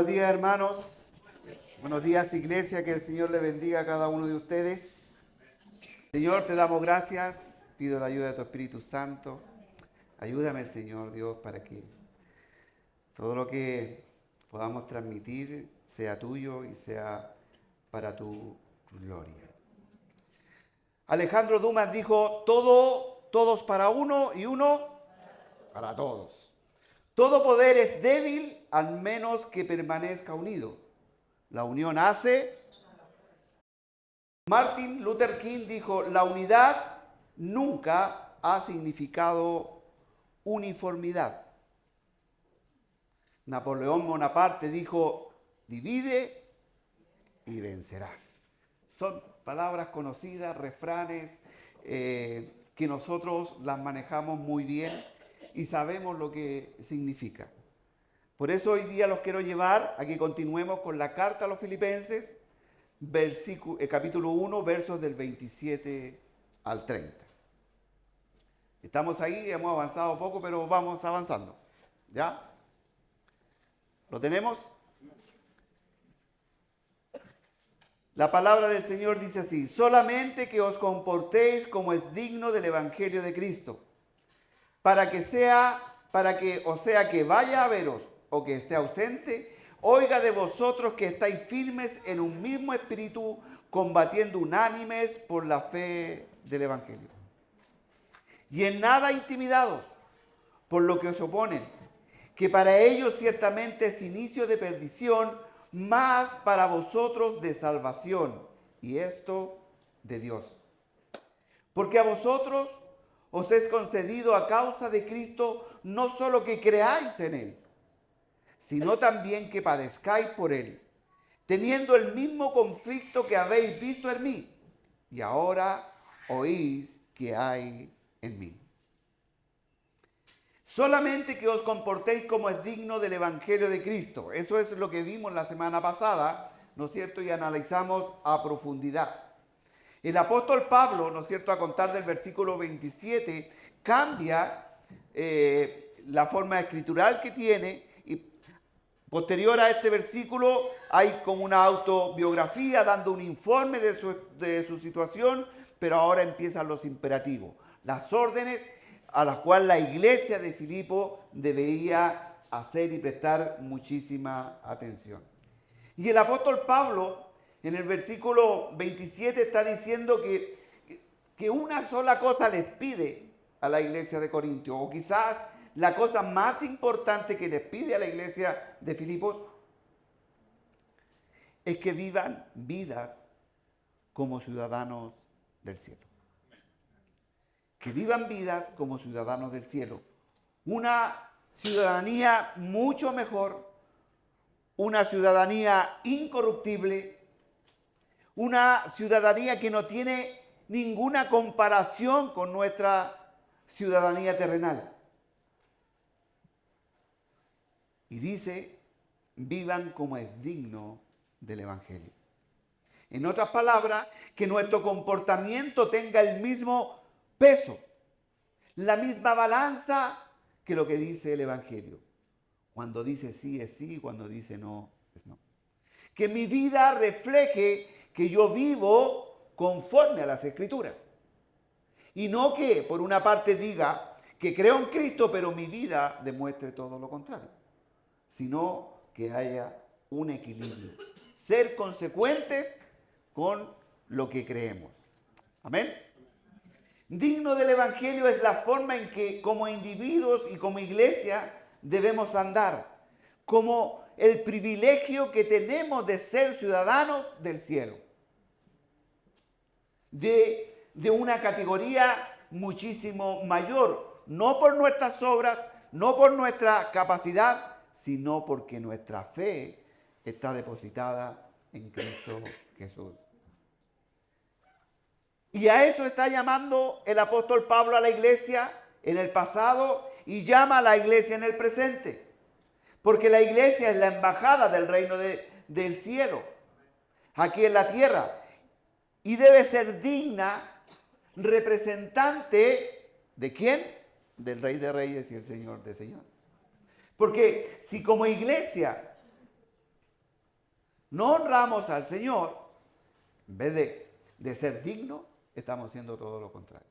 días, hermanos. Buenos días, iglesia. Que el Señor le bendiga a cada uno de ustedes. Señor, te damos gracias. Pido la ayuda de tu Espíritu Santo. Ayúdame, Señor Dios, para que todo lo que podamos transmitir sea tuyo y sea para tu gloria. Alejandro Dumas dijo, todos para uno y uno para todos. Todo poder es débil al menos que permanezca unido. La unión hace. Martin Luther King dijo, la unidad nunca ha significado uniformidad. Napoleón Bonaparte dijo, divide y vencerás. Son palabras conocidas, refranes, que nosotros las manejamos muy bien y sabemos lo que significa. Por eso hoy día los quiero llevar a que continuemos con la carta a los Filipenses, capítulo 1, versos del 27 al 30. Estamos ahí, hemos avanzado poco, pero vamos avanzando. ¿Ya? ¿Lo tenemos? La palabra del Señor dice así, solamente que os comportéis como es digno del Evangelio de Cristo, para que vaya a veros o que esté ausente, oiga de vosotros que estáis firmes en un mismo espíritu, combatiendo unánimes por la fe del Evangelio. Y en nada intimidados por lo que os oponen, que para ellos ciertamente es inicio de perdición, mas para vosotros de salvación, y esto de Dios. Porque a vosotros os es concedido a causa de Cristo no solo que creáis en Él, sino también que padezcáis por Él, teniendo el mismo conflicto que habéis visto en mí, y ahora oís que hay en mí. Solamente que os comportéis como es digno del Evangelio de Cristo. Eso es lo que vimos la semana pasada, ¿no es cierto? Y analizamos a profundidad. El apóstol Pablo, ¿no es cierto?, a contar del versículo 27, cambia la forma escritural que tiene y posterior a este versículo hay como una autobiografía dando un informe de su situación, pero ahora empiezan los imperativos, las órdenes a las cuales la iglesia de Filipo debía hacer y prestar muchísima atención. Y el apóstol Pablo en el versículo 27 está diciendo que una sola cosa les pide a la iglesia de Corintios, o quizás la cosa más importante que les pide a la iglesia de Filipos, es que vivan vidas como ciudadanos del cielo. Que vivan vidas como ciudadanos del cielo. Una ciudadanía mucho mejor, una ciudadanía incorruptible, una ciudadanía que no tiene ninguna comparación con nuestra ciudadanía terrenal. Y dice, vivan como es digno del Evangelio. En otras palabras, que nuestro comportamiento tenga el mismo peso, la misma balanza que lo que dice el Evangelio. Cuando dice sí es sí, cuando dice no es no. Que mi vida refleje que yo vivo conforme a las Escrituras. Y no que por una parte diga que creo en Cristo, pero mi vida demuestre todo lo contrario. Sino que haya un equilibrio. Ser consecuentes con lo que creemos. Amén. Digno del Evangelio es la forma en que como individuos y como iglesia debemos andar, como el privilegio que tenemos de ser ciudadanos del cielo, de una categoría muchísimo mayor, no por nuestras obras, no por nuestra capacidad, sino porque nuestra fe está depositada en Cristo Jesús. Y a eso está llamando el apóstol Pablo a la iglesia en el pasado y llama a la iglesia en el presente. Porque la iglesia es la embajada del reino del cielo, aquí en la tierra. Y debe ser digna, representante ¿de quién? Del Rey de Reyes y el Señor de Señores. Porque si como iglesia no honramos al Señor, en vez de ser dignos, estamos haciendo todo lo contrario.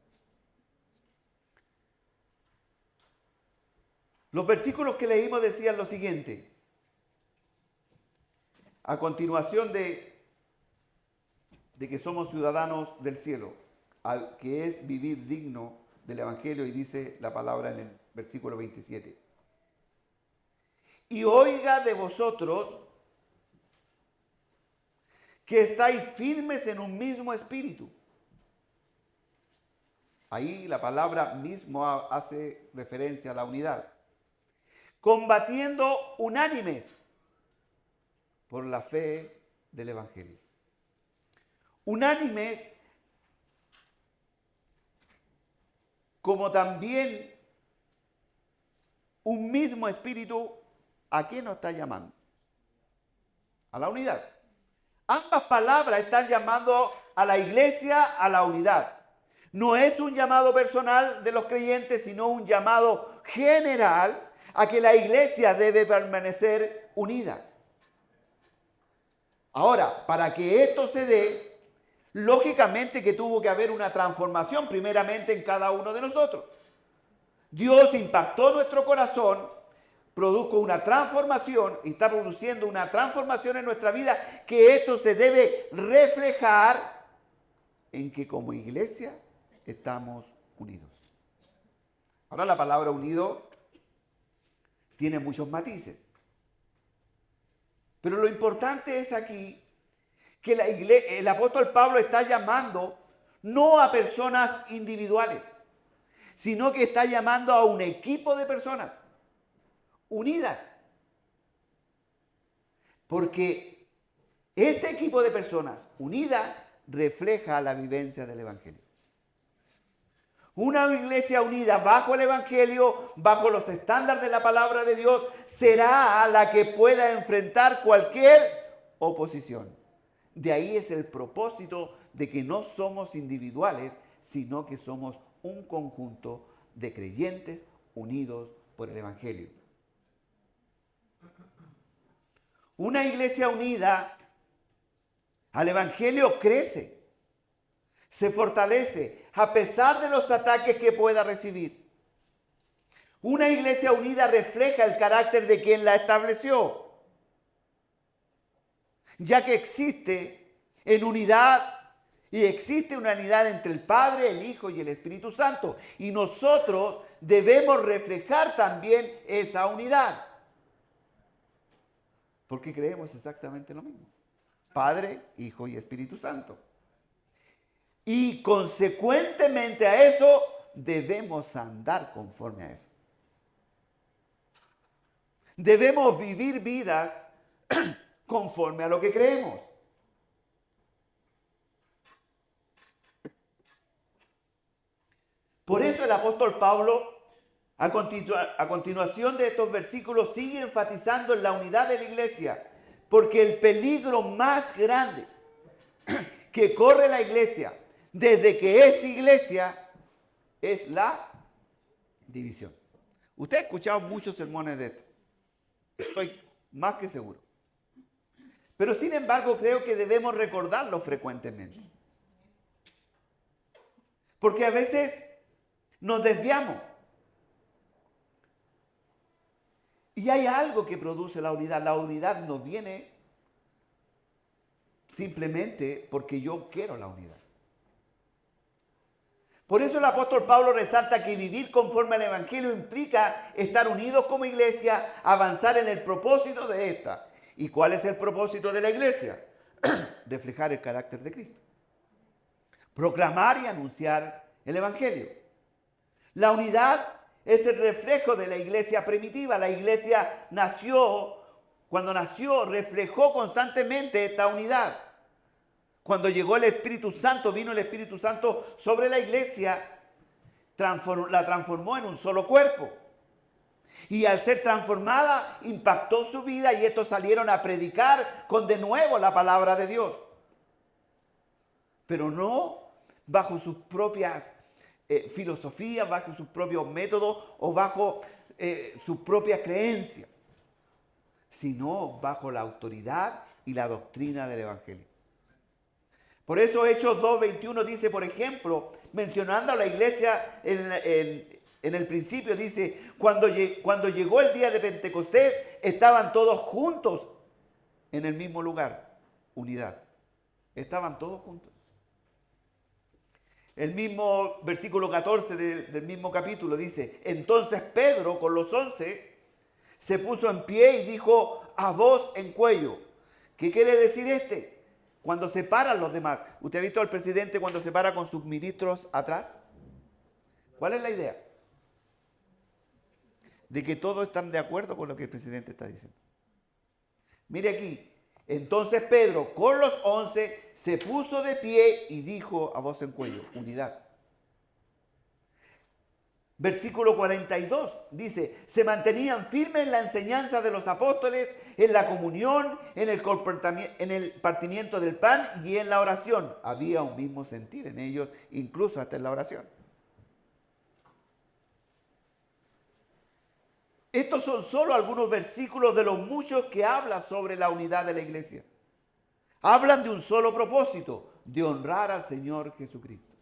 Los versículos que leímos decían lo siguiente. A continuación de que somos ciudadanos del cielo, que es vivir digno del Evangelio, y dice la palabra en el versículo 27. Y oiga de vosotros que estáis firmes en un mismo espíritu. Ahí la palabra mismo hace referencia a la unidad. Combatiendo unánimes por la fe del Evangelio. Unánimes, como también un mismo espíritu, ¿a quién nos está llamando? A la unidad. Ambas palabras están llamando a la iglesia a la unidad. No es un llamado personal de los creyentes, sino un llamado general a que la iglesia debe permanecer unida. Ahora, para que esto se dé, lógicamente que tuvo que haber una transformación primeramente en cada uno de nosotros. Dios impactó nuestro corazón, produjo una transformación y está produciendo una transformación en nuestra vida, que esto se debe reflejar en que como iglesia estamos unidos. Ahora la palabra unido tiene muchos matices. Pero lo importante es aquí que el apóstol Pablo está llamando no a personas individuales, sino que está llamando a un equipo de personas unidas. Porque este equipo de personas unidas refleja la vivencia del Evangelio. Una iglesia unida bajo el Evangelio, bajo los estándares de la palabra de Dios, será la que pueda enfrentar cualquier oposición. De ahí es el propósito de que no somos individuales, sino que somos un conjunto de creyentes unidos por el Evangelio. Una iglesia unida al Evangelio crece, se fortalece a pesar de los ataques que pueda recibir. Una iglesia unida refleja el carácter de quien la estableció, ya que existe en unidad y existe una unidad entre el Padre, el Hijo y el Espíritu Santo. Y nosotros debemos reflejar también esa unidad, porque creemos exactamente lo mismo: Padre, Hijo y Espíritu Santo. Y consecuentemente a eso debemos andar conforme a eso. Debemos vivir vidas conforme a lo que creemos. Por eso el apóstol Pablo, a continuación de estos versículos, sigue enfatizando en la unidad de la iglesia, porque el peligro más grande que corre la iglesia desde que es iglesia es la división. Usted ha escuchado muchos sermones de esto, estoy más que seguro. Pero sin embargo creo que debemos recordarlo frecuentemente, porque a veces nos desviamos. Y hay algo que produce la unidad. La unidad no viene simplemente porque yo quiero la unidad. Por eso el apóstol Pablo resalta que vivir conforme al Evangelio implica estar unidos como iglesia, avanzar en el propósito de esta. ¿Y cuál es el propósito de la iglesia? Reflejar el carácter de Cristo. Proclamar y anunciar el Evangelio. La unidad es el reflejo de la iglesia primitiva. La iglesia cuando nació, reflejó constantemente esta unidad. Cuando llegó el Espíritu Santo, vino el Espíritu Santo sobre la iglesia, la transformó en un solo cuerpo. Y al ser transformada, impactó su vida y estos salieron a predicar con de nuevo la palabra de Dios. Pero no bajo sus propias filosofías, bajo sus propios métodos o bajo sus propias creencias, sino bajo la autoridad y la doctrina del Evangelio. Por eso Hechos 2:21 dice, por ejemplo, mencionando a la iglesia en el principio, dice, cuando llegó el día de Pentecostés, estaban todos juntos en el mismo lugar. Unidad. Estaban todos juntos. El mismo versículo 14 del mismo capítulo dice, entonces Pedro con los 11 se puso en pie y dijo a voz en cuello. ¿Qué quiere decir Cuando se paran los demás. ¿Usted ha visto al presidente cuando se para con sus ministros atrás? ¿Cuál es la idea? De que todos están de acuerdo con lo que el presidente está diciendo. Mire aquí. Entonces Pedro con los 11 se puso de pie y dijo a voz en cuello, unidad. Versículo 42 dice, se mantenían firmes en la enseñanza de los apóstoles, en la comunión, en el partimiento del pan y en la oración. Había un mismo sentir en ellos, incluso hasta en la oración. Estos son solo algunos versículos de los muchos que hablan sobre la unidad de la iglesia. Hablan de un solo propósito, de honrar al Señor Jesucristo.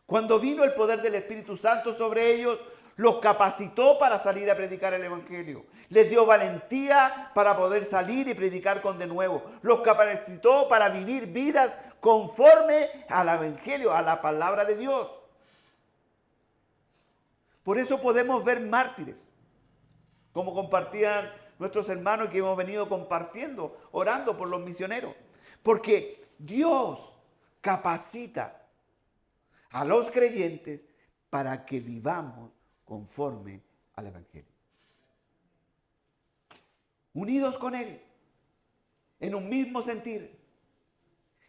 Cuando vino el poder del Espíritu Santo sobre ellos, los capacitó para salir a predicar el Evangelio. Les dio valentía para poder salir y predicar con denuedo. Los capacitó para vivir vidas conforme al Evangelio, a la palabra de Dios. Por eso podemos ver mártires, como compartían nuestros hermanos que hemos venido compartiendo, orando por los misioneros. Porque Dios capacita a los creyentes para que vivamos conforme al Evangelio. Unidos con Él, en un mismo sentir.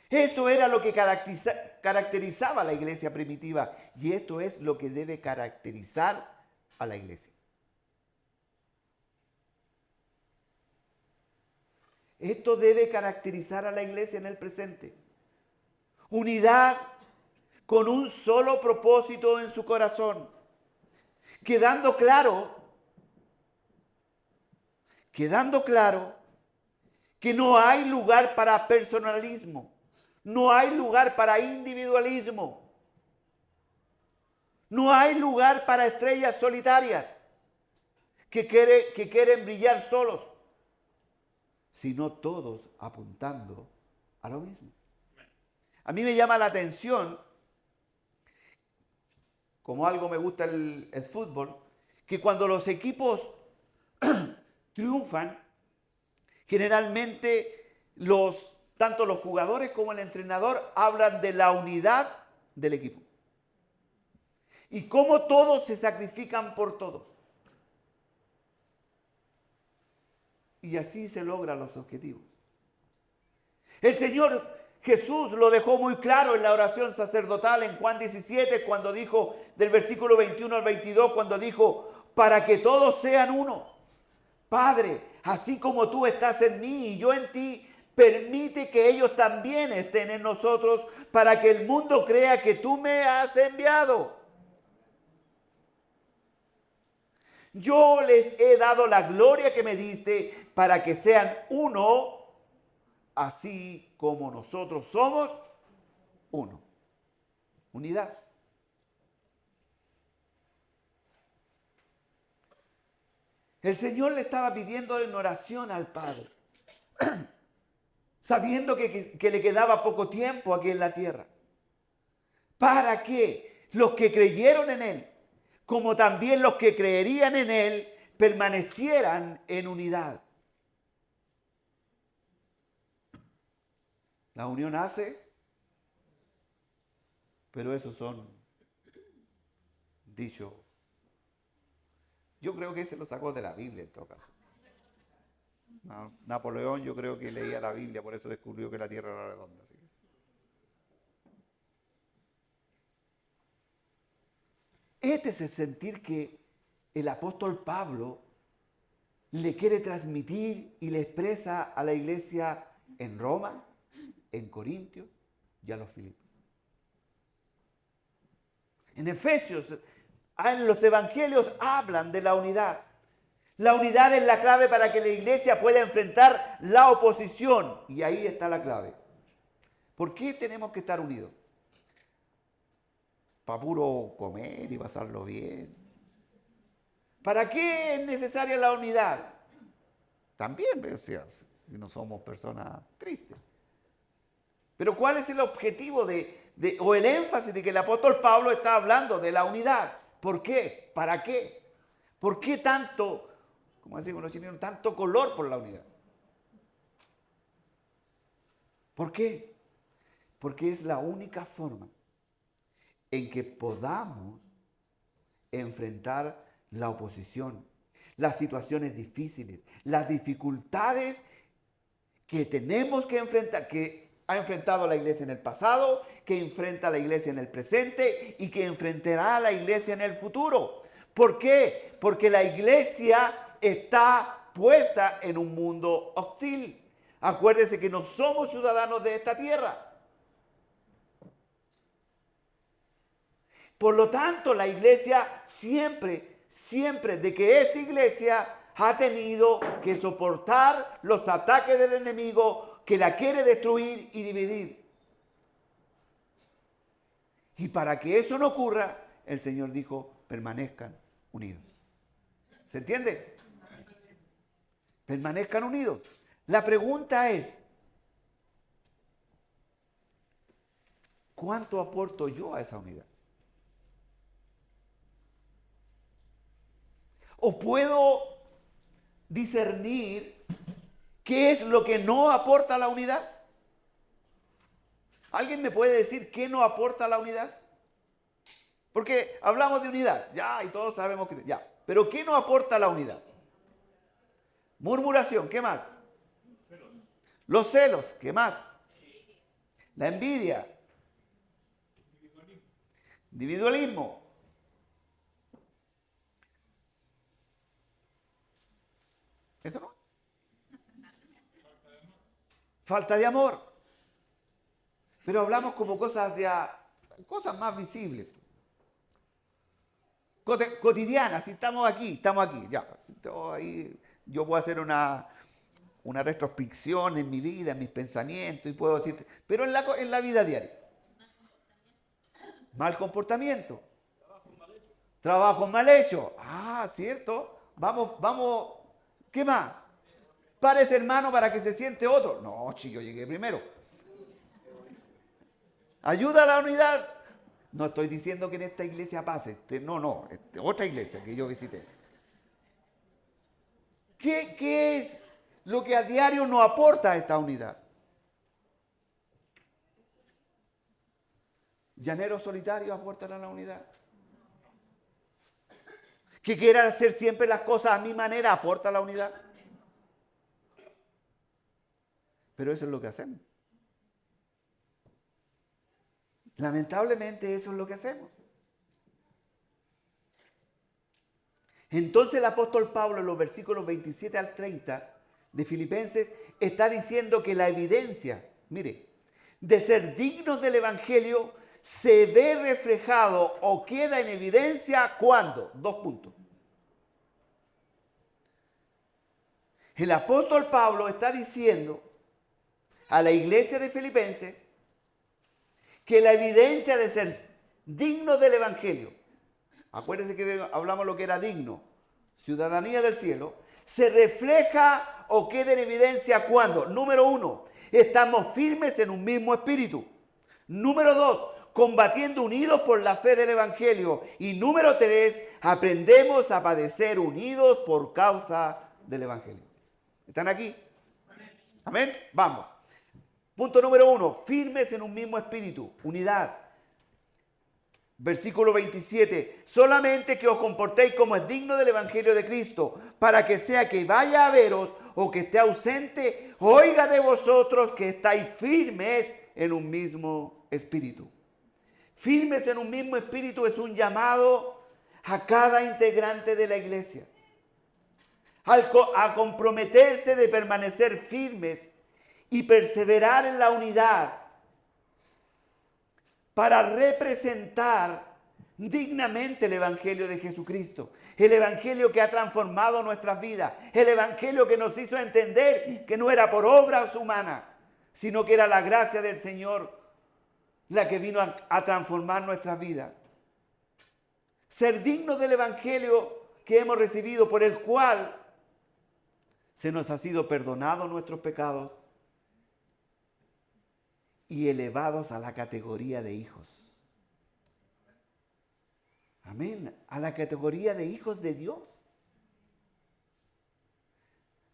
Esto era lo que caracterizaba a la iglesia primitiva y esto es lo que debe caracterizar a la iglesia. Esto debe caracterizar a la iglesia en el presente. Unidad con un solo propósito en su corazón. Quedando claro que no hay lugar para personalismo. No hay lugar para individualismo. No hay lugar para estrellas solitarias que quieren brillar solos, sino todos apuntando a lo mismo. A mí me llama la atención, como algo me gusta el fútbol, que cuando los equipos triunfan, generalmente tanto los jugadores como el entrenador hablan de la unidad del equipo. Y cómo todos se sacrifican por todos. Y así se logran los objetivos. El Señor Jesús lo dejó muy claro en la oración sacerdotal en Juan 17, cuando dijo, del versículo 21 al 22, cuando dijo, para que todos sean uno. Padre, así como tú estás en mí y yo en ti, permite que ellos también estén en nosotros para que el mundo crea que tú me has enviado. Yo les he dado la gloria que me diste para que sean uno, así como nosotros somos uno. Unidad. El Señor le estaba pidiendo en oración al Padre, sabiendo que le quedaba poco tiempo aquí en la tierra, para que los que creyeron en Él, como también los que creerían en Él, permanecieran en unidad. La unión hace, pero esos son dichos. Yo creo que se lo sacó de la Biblia en todo caso. Napoleón yo creo que leía la Biblia, por eso descubrió que la Tierra era redonda. ¿Sí? Este es el sentir que el apóstol Pablo le quiere transmitir y le expresa a la iglesia en Roma, en Corintios y a los Filipos. En Efesios, en los evangelios hablan de la unidad. La unidad es la clave para que la iglesia pueda enfrentar la oposición. Y ahí está la clave. ¿Por qué tenemos que estar unidos? Para puro comer y pasarlo bien. ¿Para qué es necesaria la unidad? También, o sea, si no somos personas tristes. Pero ¿cuál es el objetivo o el énfasis de que el apóstol Pablo está hablando de la unidad? ¿Por qué? ¿Para qué? ¿Por qué tanto, como decimos los chilenos, tanto color por la unidad? ¿Por qué? Porque es la única forma en que podamos enfrentar la oposición, las situaciones difíciles, las dificultades que tenemos que enfrentar, que ha enfrentado la iglesia en el pasado, que enfrenta la iglesia en el presente y que enfrentará la iglesia en el futuro. ¿Por qué? Porque la iglesia está puesta en un mundo hostil. Acuérdense que no somos ciudadanos de esta tierra. Por lo tanto, la iglesia siempre, de que es iglesia, ha tenido que soportar los ataques del enemigo que la quiere destruir y dividir. Y para que eso no ocurra, el Señor dijo, permanezcan unidos. ¿Se entiende? Permanezcan unidos. La pregunta es, ¿cuánto aporto yo a esa unidad? ¿O puedo discernir qué es lo que no aporta a la unidad? ¿Alguien me puede decir qué no aporta a la unidad? Porque hablamos de unidad, ya, y todos sabemos que ya. Pero ¿qué no aporta a la unidad? Murmuración, ¿qué más? Los celos, ¿qué más? La envidia. Individualismo. ¿Eso no? Falta de amor. Pero hablamos como cosas cosas más visibles. Cotidianas, si estamos aquí, ya. Ahí, yo puedo hacer una retrospección en mi vida, en mis pensamientos, y puedo decir, pero en la vida diaria. Mal comportamiento. Trabajo mal hecho. Ah, cierto. Vamos. ¿Qué más? Párese, hermano, para que se siente otro. No, chico, yo llegué primero. Ayuda a la unidad. No estoy diciendo que en esta iglesia pase. No. Otra iglesia que yo visité. ¿Qué es lo que a diario nos aporta a esta unidad? ¿Llaneros solitarios aportan a la unidad? ¿Que quiera hacer siempre las cosas a mi manera aporta a la unidad? Pero eso es lo que hacemos. Lamentablemente eso es lo que hacemos. Entonces el apóstol Pablo en los versículos 27 al 30 de Filipenses está diciendo que la evidencia, mire, de ser dignos del evangelio se ve reflejado o queda en evidencia ¿cuándo? 2 puntos. El apóstol Pablo está diciendo a la iglesia de Filipenses que la evidencia de ser dignos del evangelio, acuérdense que hablamos lo que era digno, ciudadanía del cielo, se refleja o queda en evidencia cuando, número 1, estamos firmes en un mismo espíritu. Número 2, combatiendo unidos por la fe del evangelio. Y número 3, aprendemos a padecer unidos por causa del evangelio. ¿Están aquí? Amén. Vamos. Punto número 1, firmes en un mismo espíritu, unidad. Versículo 27, solamente que os comportéis como es digno del evangelio de Cristo, para que sea que vaya a veros o que esté ausente, oiga de vosotros que estáis firmes en un mismo espíritu. Firmes en un mismo espíritu es un llamado a cada integrante de la iglesia a comprometerse de permanecer firmes y perseverar en la unidad para representar dignamente el Evangelio de Jesucristo. El Evangelio que ha transformado nuestras vidas. El Evangelio que nos hizo entender que no era por obras humanas, sino que era la gracia del Señor la que vino a transformar nuestras vidas. Ser dignos del Evangelio que hemos recibido, por el cual se nos ha sido perdonados nuestros pecados y elevados a la categoría de hijos. Amén. A la categoría de hijos de Dios.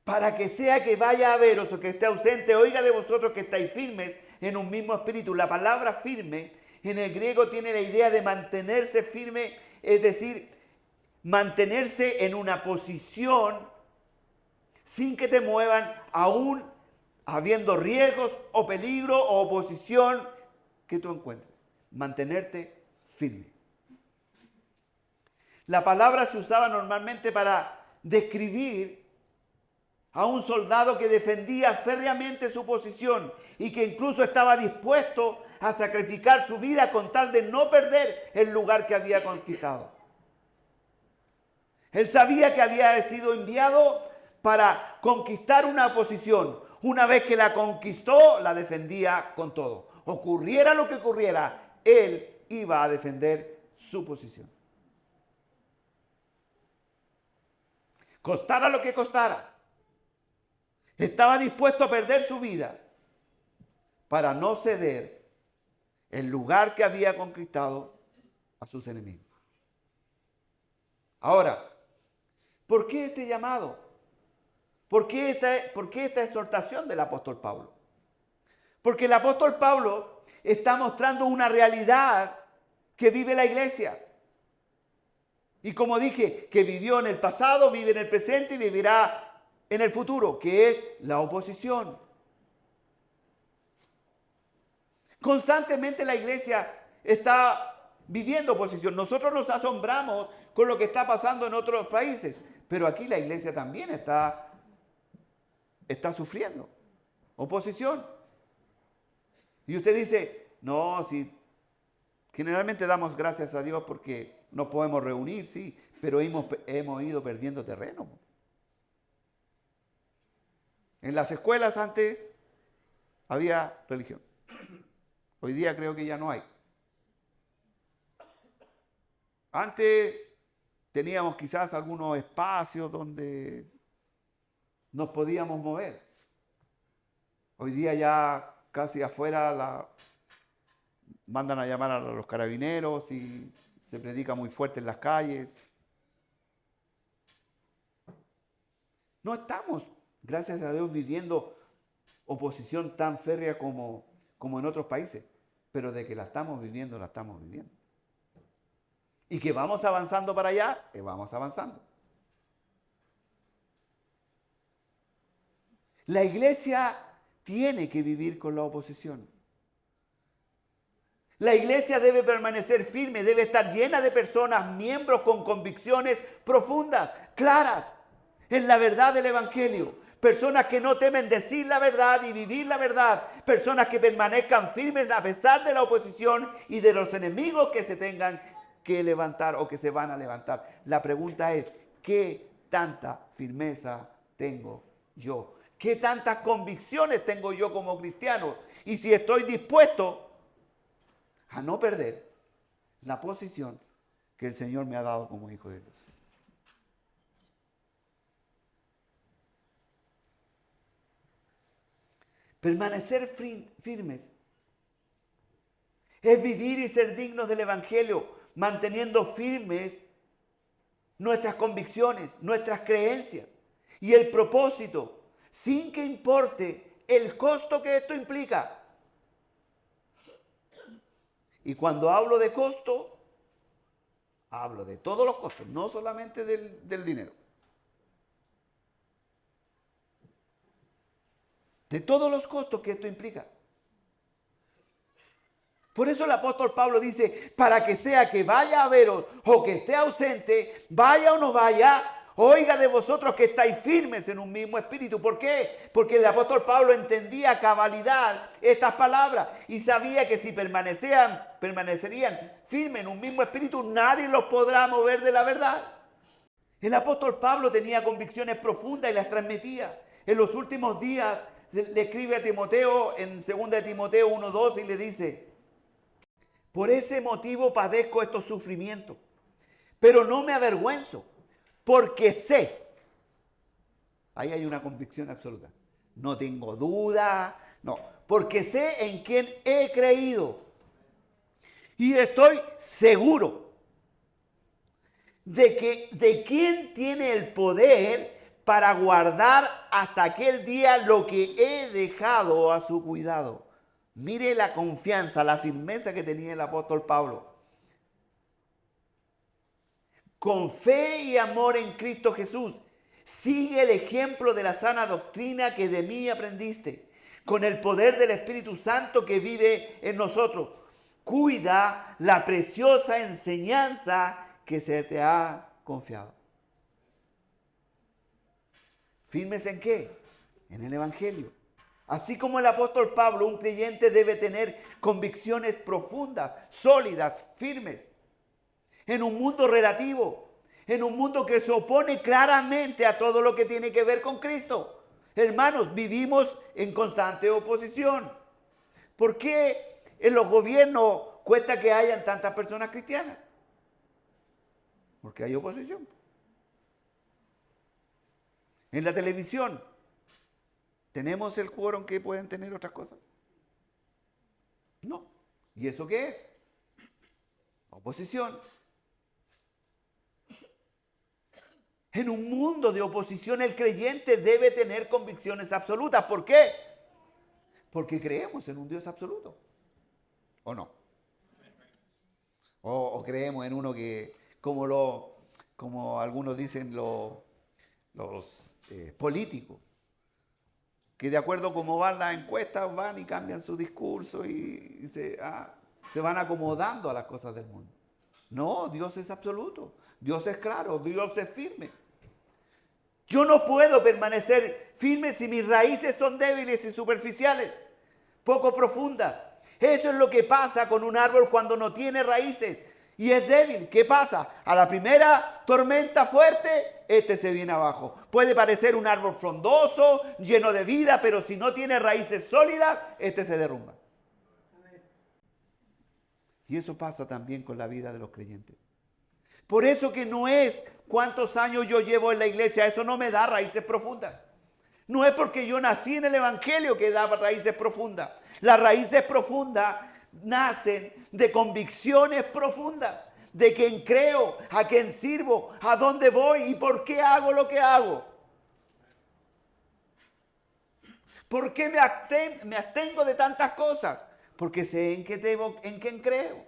Para que sea que vaya a veros o que esté ausente, oiga de vosotros que estáis firmes en un mismo espíritu. La palabra firme en el griego tiene la idea de mantenerse firme, es decir, mantenerse en una posición sin que te muevan, aún habiendo riesgos o peligro o oposición que tú encuentres. Mantenerte firme. La palabra se usaba normalmente para describir a un soldado que defendía férreamente su posición y que incluso estaba dispuesto a sacrificar su vida con tal de no perder el lugar que había conquistado. Él sabía que había sido enviado para conquistar una posición. Una vez que la conquistó, la defendía con todo. Ocurriera lo que ocurriera, él iba a defender su posición. Costara lo que costara. Estaba dispuesto a perder su vida para no ceder el lugar que había conquistado a sus enemigos. Ahora, ¿por qué este llamado? ¿Por qué esta exhortación del apóstol Pablo? Porque el apóstol Pablo está mostrando una realidad que vive la iglesia. Y como dije, que vivió en el pasado, vive en el presente y vivirá en el futuro, que es la oposición. Constantemente la iglesia está viviendo oposición. Nosotros nos asombramos con lo que está pasando en otros países, pero aquí la iglesia también está sufriendo oposición. Y usted dice, no, si generalmente damos gracias a Dios porque nos podemos reunir, sí, pero hemos ido perdiendo terreno. En las escuelas antes había religión. Hoy día creo que ya no hay. Antes teníamos quizás algunos espacios donde nos podíamos mover. Hoy día ya casi afuera mandan a llamar a los carabineros y se predica muy fuerte en las calles. No estamos, gracias a Dios, viviendo oposición tan férrea como en otros países, pero de que la estamos viviendo, la estamos viviendo. Y que vamos avanzando para allá, vamos avanzando. La iglesia tiene que vivir con la oposición. La iglesia debe permanecer firme, debe estar llena de personas, miembros con convicciones profundas, claras, en la verdad del Evangelio. Personas que no temen decir la verdad y vivir la verdad. Personas que permanezcan firmes a pesar de la oposición y de los enemigos que se tengan que levantar o que se van a levantar. La pregunta es, ¿qué tanta firmeza tengo yo? ¿Qué tantas convicciones tengo yo como cristiano? Y si estoy dispuesto a no perder la posición que el Señor me ha dado como hijo de Dios. Permanecer firmes es vivir y ser dignos del Evangelio, manteniendo firmes nuestras convicciones, nuestras creencias y el propósito, sin que importe el costo que esto implica. Y cuando hablo de costo, hablo de todos los costos, no solamente del dinero. De todos los costos que esto implica. Por eso el apóstol Pablo dice, para que sea que vaya a veros o que esté ausente, vaya o no vaya, Oiga de vosotros que estáis firmes en un mismo espíritu. ¿Por qué? Porque el apóstol Pablo entendía a cabalidad estas palabras y sabía que si permanecerían firmes en un mismo espíritu, nadie los podrá mover de la verdad. El apóstol Pablo tenía convicciones profundas y las transmitía. En los últimos días le escribe a Timoteo en 2 de Timoteo 1:2 y le dice: por ese motivo padezco estos sufrimientos, pero no me avergüenzo, porque sé, ahí hay una convicción absoluta, no tengo duda, no, porque sé en quién he creído y estoy seguro de quién tiene el poder para guardar hasta aquel día lo que he dejado a su cuidado. Mire la confianza, la firmeza que tenía el apóstol Pablo. Con fe y amor en Cristo Jesús, sigue el ejemplo de la sana doctrina que de mí aprendiste, con el poder del Espíritu Santo que vive en nosotros. Cuida la preciosa enseñanza que se te ha confiado. ¿Firmes en qué? En el Evangelio. Así como el apóstol Pablo, un creyente debe tener convicciones profundas, sólidas, firmes, en un mundo relativo, en un mundo que se opone claramente a todo lo que tiene que ver con Cristo. Hermanos, vivimos en constante oposición. ¿Por qué en los gobiernos cuesta que hayan tantas personas cristianas? Porque hay oposición. En la televisión, ¿tenemos el quórum que pueden tener otras cosas? No. ¿Y eso qué es? Oposición. En un mundo de oposición, el creyente debe tener convicciones absolutas. ¿Por qué? Porque creemos en un Dios absoluto. ¿O no? O creemos en uno que, como algunos dicen los políticos, que de acuerdo a cómo van las encuestas, van y cambian su discurso y se van acomodando a las cosas del mundo. No, Dios es absoluto, Dios es claro, Dios es firme. Yo no puedo permanecer firme si mis raíces son débiles y superficiales, poco profundas. Eso es lo que pasa con un árbol cuando no tiene raíces y es débil. ¿Qué pasa? A la primera tormenta fuerte, este se viene abajo. Puede parecer un árbol frondoso, lleno de vida, pero si no tiene raíces sólidas, este se derrumba. Y eso pasa también con la vida de los creyentes. Por eso que no es cuántos años yo llevo en la iglesia, eso no me da raíces profundas. No es porque yo nací en el Evangelio que da raíces profundas. Las raíces profundas nacen de convicciones profundas, de quién creo, a quién sirvo, a dónde voy y por qué hago lo que hago. ¿Por qué me abstengo de tantas cosas? Porque sé en quién creo.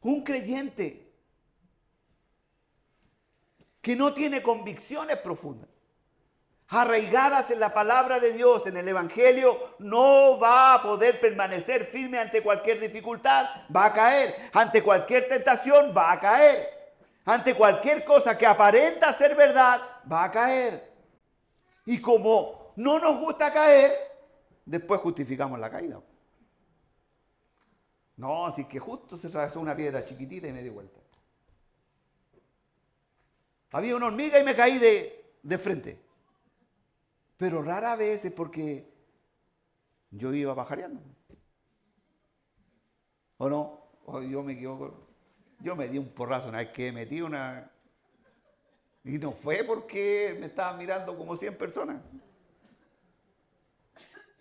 Un creyente que no tiene convicciones profundas, arraigadas en la palabra de Dios, en el Evangelio, no va a poder permanecer firme ante cualquier dificultad, va a caer. Ante cualquier tentación, va a caer. Ante cualquier cosa que aparenta ser verdad, va a caer. Y como no nos gusta caer, después justificamos la caída. No, así que justo se atravesó una piedra chiquitita y me di vuelta. Había una hormiga y me caí de frente. Pero rara vez es porque yo iba pajareando. ¿O no? O yo me equivoco. Yo me di un porrazo una vez que metí una... Y no fue porque me estaban mirando como 100 personas.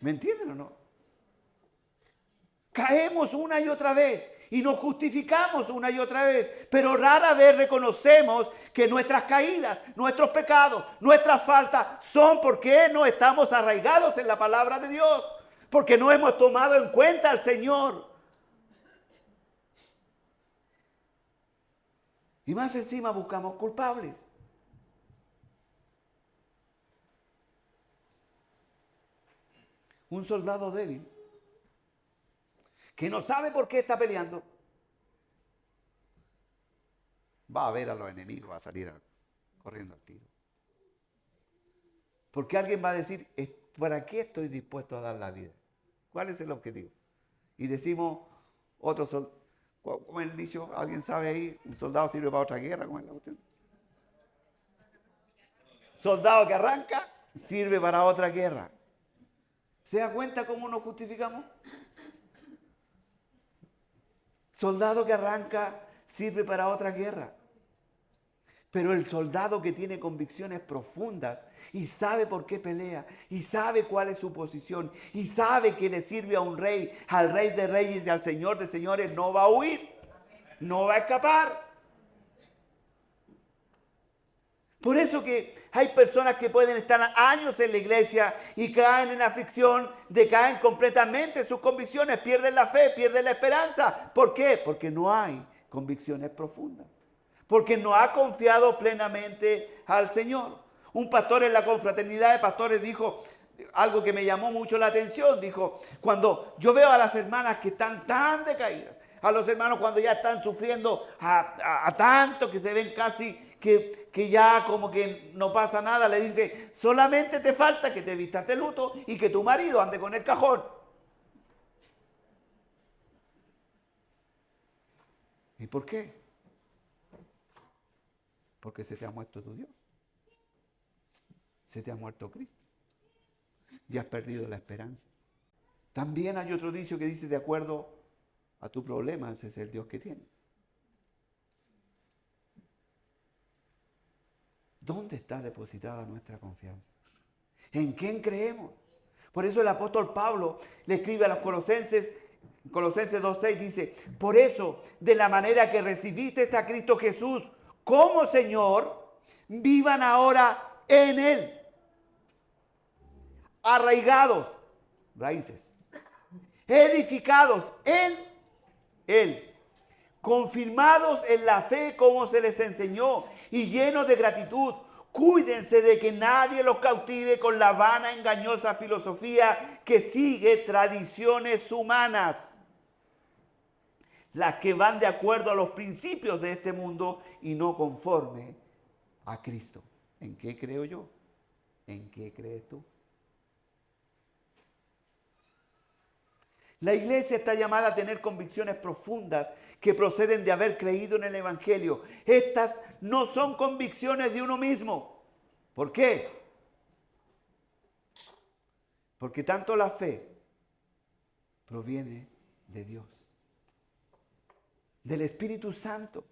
¿Me entienden o no? Caemos una y otra vez y nos justificamos una y otra vez, pero rara vez reconocemos que nuestras caídas, nuestros pecados, nuestras faltas son porque no estamos arraigados en la palabra de Dios, porque no hemos tomado en cuenta al Señor. Y más encima buscamos culpables. Un soldado débil que no sabe por qué está peleando, va a ver a los enemigos, va a salir. corriendo al tiro. Porque alguien va a decir, ¿para qué estoy dispuesto a dar la vida? ¿Cuál es el objetivo? Y decimos, como el dicho, ¿alguien sabe ahí? Un soldado sirve para otra guerra, ¿cómo es la cuestión? Soldado que arranca, sirve para otra guerra. ¿Se da cuenta cómo nos justificamos? Soldado que arranca, sirve para otra guerra. Pero el soldado que tiene convicciones profundas y sabe por qué pelea y sabe cuál es su posición y sabe que le sirve a un rey, al Rey de Reyes y al Señor de Señores, no va a huir, no va a escapar. Por eso que hay personas que pueden estar años en la iglesia y caen en aflicción, decaen completamente sus convicciones, pierden la fe, pierden la esperanza. ¿Por qué? Porque no hay convicciones profundas. Porque no ha confiado plenamente al Señor. Un pastor en la confraternidad de pastores dijo algo que me llamó mucho la atención. Dijo, cuando yo veo a las hermanas que están tan decaídas, a los hermanos cuando ya están sufriendo a tanto que se ven casi que ya como que no pasa nada, le dice, solamente te falta que te vistas de luto y que tu marido ande con el cajón. ¿Y por qué? Porque se te ha muerto tu Dios. Se te ha muerto Cristo. Y has perdido la esperanza. También hay otro dicho que dice, de acuerdo a tu problema, ese es el Dios que tienes. ¿Dónde está depositada nuestra confianza? ¿En quién creemos? Por eso el apóstol Pablo le escribe a los Colosenses 2:6, dice, por eso, de la manera que recibiste a Cristo Jesús como Señor, vivan ahora en Él, arraigados, raíces, edificados en Él, confirmados en la fe como se les enseñó y llenos de gratitud. Cuídense de que nadie los cautive con la vana, engañosa filosofía que sigue tradiciones humanas, las que van de acuerdo a los principios de este mundo y no conforme a Cristo. ¿En qué creo yo? ¿En qué crees tú? La iglesia está llamada a tener convicciones profundas que proceden de haber creído en el Evangelio. Estas no son convicciones de uno mismo. ¿Por qué? Porque tanto la fe proviene de Dios, del Espíritu Santo.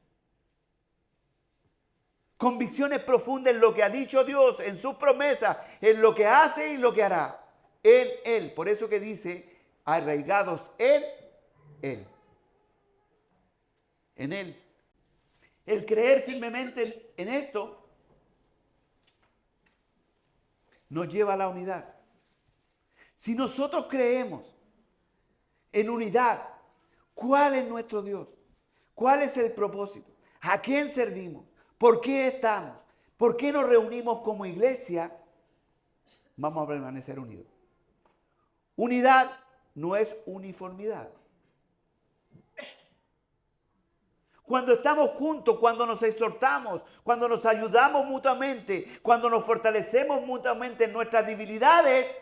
Convicciones profundas en lo que ha dicho Dios, en sus promesas, en lo que hace y lo que hará. En Él. Por eso que dice, arraigados en Él. En Él. El creer firmemente en esto nos lleva a la unidad. Si nosotros creemos en unidad, ¿cuál es nuestro Dios? ¿Cuál es el propósito? ¿A quién servimos? ¿Por qué estamos? ¿Por qué nos reunimos como iglesia? Vamos a permanecer unidos. Unidad no es uniformidad. Cuando estamos juntos, cuando nos exhortamos, cuando nos ayudamos mutuamente, cuando nos fortalecemos mutuamente en nuestras debilidades,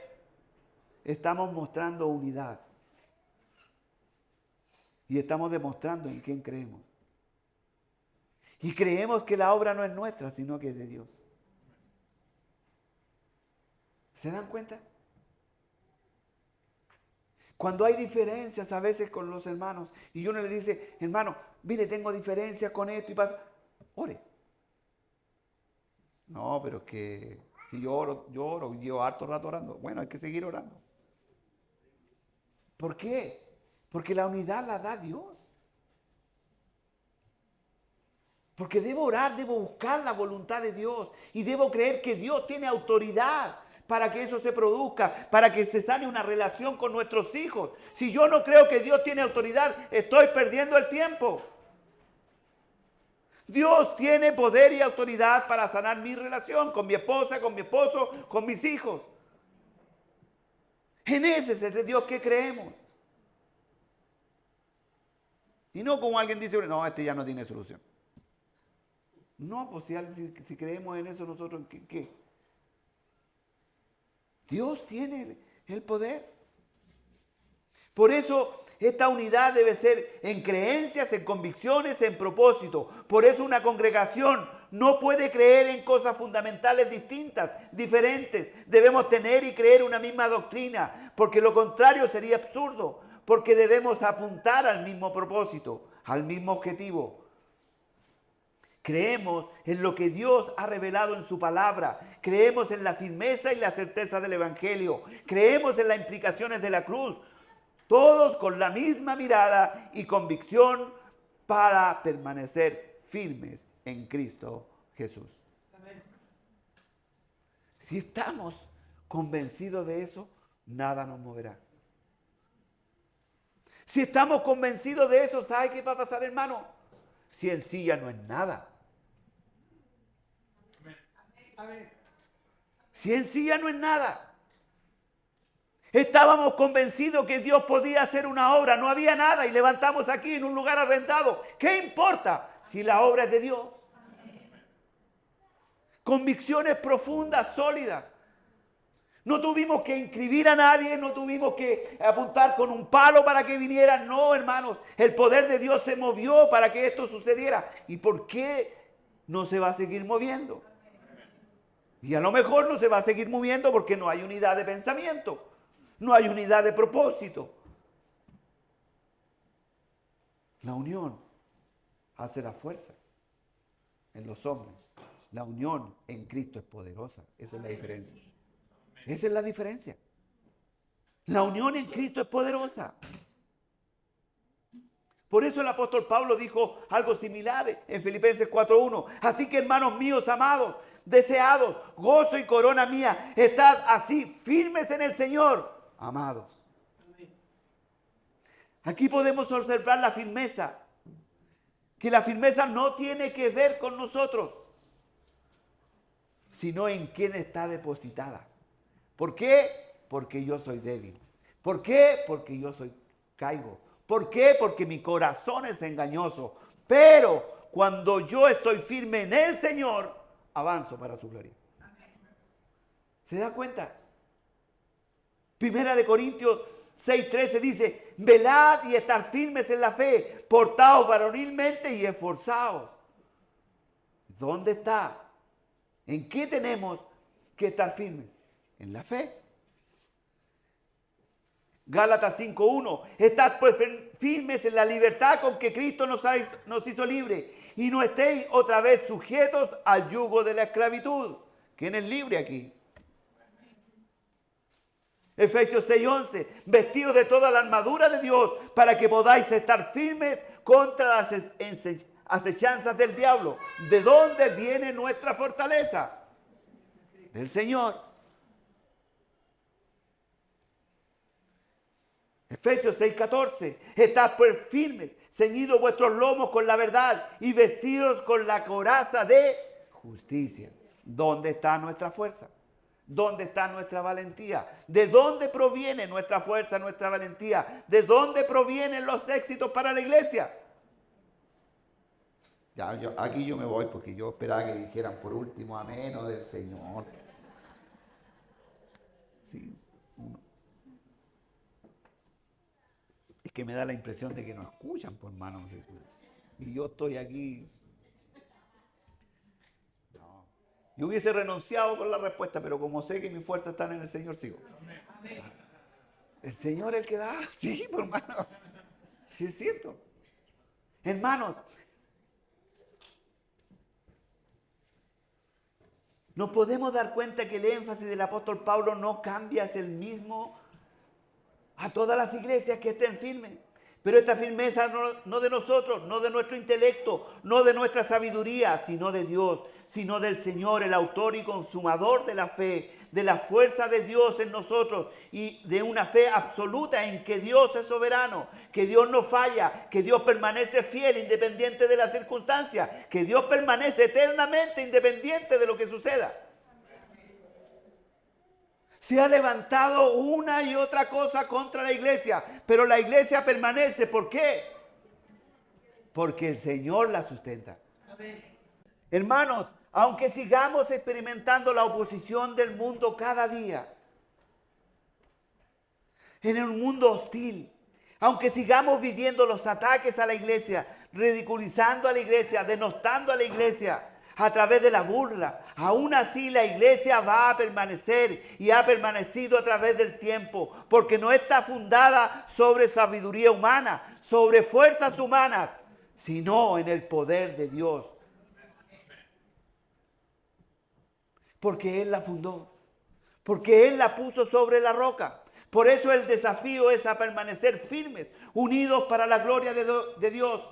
estamos mostrando unidad. Y estamos demostrando en quién creemos. Y creemos que la obra no es nuestra, sino que es de Dios. ¿Se dan cuenta? Cuando hay diferencias a veces con los hermanos y uno le dice, hermano, mire, tengo diferencias con esto y pasa, ore. No, pero es que si yo oro, llevo harto rato orando. Bueno, hay que seguir orando. ¿Por qué? Porque la unidad la da Dios. Porque debo orar, debo buscar la voluntad de Dios y debo creer que Dios tiene autoridad para que eso se produzca, para que se sane una relación con nuestros hijos. Si yo no creo que Dios tiene autoridad, estoy perdiendo el tiempo. Dios tiene poder y autoridad para sanar mi relación con mi esposa, con mi esposo, con mis hijos. En ese es el Dios que creemos. Y no como alguien dice, no, este ya no tiene solución. No, pues si creemos en eso nosotros, ¿qué? Dios tiene el poder. Por eso esta unidad debe ser en creencias, en convicciones, en propósito. Por eso una congregación no puede creer en cosas fundamentales distintas, diferentes. Debemos tener y creer una misma doctrina, porque lo contrario sería absurdo, porque debemos apuntar al mismo propósito, al mismo objetivo. Creemos en lo que Dios ha revelado en su palabra. Creemos en la firmeza y la certeza del Evangelio. Creemos en las implicaciones de la cruz. Todos con la misma mirada y convicción para permanecer firmes en Cristo Jesús. Amén. Si estamos convencidos de eso, nada nos moverá. Si estamos convencidos de eso, ¿sabe qué va a pasar, hermano? Ciencia no es nada. Amén. Ciencia no es nada. Estábamos convencidos que Dios podía hacer una obra, no había nada y levantamos aquí en un lugar arrendado. ¿Qué importa si la obra es de Dios? Convicciones profundas, sólidas. No tuvimos que inscribir a nadie, no tuvimos que apuntar con un palo para que vinieran. No, hermanos, el poder de Dios se movió para que esto sucediera. ¿Y por qué no se va a seguir moviendo? Y a lo mejor no se va a seguir moviendo porque no hay unidad de pensamiento, no hay unidad de propósito. La unión hace la fuerza en los hombres. La unión en Cristo es poderosa. Esa es la diferencia. Esa es la diferencia. La unión en Cristo es poderosa. Por eso el apóstol Pablo dijo algo similar en Filipenses 4:1. Así que, hermanos míos amados, deseados, gozo y corona mía, estad así firmes en el Señor, amados. Aquí podemos observar la firmeza. Que la firmeza no tiene que ver con nosotros, sino en quién está depositada. ¿Por qué? Porque yo soy débil. ¿Por qué? Porque yo caigo. ¿Por qué? Porque mi corazón es engañoso. Pero cuando yo estoy firme en el Señor, avanzo para su gloria. ¿Se da cuenta? Primera de Corintios 6:13 dice, velad y estar firmes en la fe, portaos varonilmente y esforzaos. ¿Dónde está? ¿En qué tenemos que estar firmes? En la fe. Gálatas 5:1, estad pues firmes en la libertad con que Cristo nos hizo libres y no estéis otra vez sujetos al yugo de la esclavitud. ¿Quién es libre aquí? Efesios 6:11, vestidos de toda la armadura de Dios para que podáis estar firmes contra las acechanzas del diablo. ¿De dónde viene nuestra fortaleza? Del Señor. Efesios 6:14, estad pues firmes, ceñidos vuestros lomos con la verdad y vestidos con la coraza de justicia. ¿Dónde está nuestra fuerza? ¿Dónde está nuestra valentía? ¿De dónde proviene nuestra fuerza, nuestra valentía? ¿De dónde provienen los éxitos para la iglesia? Aquí yo me voy porque yo esperaba que dijeran por último amén o del Señor. Sí. Es que me da la impresión de que no escuchan, por hermano. Y yo estoy aquí. No. Yo hubiese renunciado con la respuesta, pero como sé que mis fuerzas están en el Señor, sigo. El Señor es el que da. Sí, por hermano. Sí, es cierto. Hermanos, nos podemos dar cuenta que el énfasis del apóstol Pablo no cambia, es el mismo a todas las iglesias que estén firmes. Pero esta firmeza no de nosotros, no de nuestro intelecto, no de nuestra sabiduría, sino de Dios, sino del Señor, el autor y consumador de la fe, de la fuerza de Dios en nosotros y de una fe absoluta en que Dios es soberano, que Dios no falla, que Dios permanece fiel independiente de las circunstancias, que Dios permanece eternamente independiente de lo que suceda. Se ha levantado una y otra cosa contra la iglesia, pero la iglesia permanece. ¿Por qué? Porque el Señor la sustenta. Hermanos, aunque sigamos experimentando la oposición del mundo cada día, en un mundo hostil, aunque sigamos viviendo los ataques a la iglesia, ridiculizando a la iglesia, denostando a la iglesia a través de la burla, aún así la iglesia va a permanecer y ha permanecido a través del tiempo, porque no está fundada sobre sabiduría humana, sobre fuerzas humanas, sino en el poder de Dios. Porque Él la fundó, porque Él la puso sobre la roca. Por eso el desafío es a permanecer firmes, unidos para la gloria de Dios,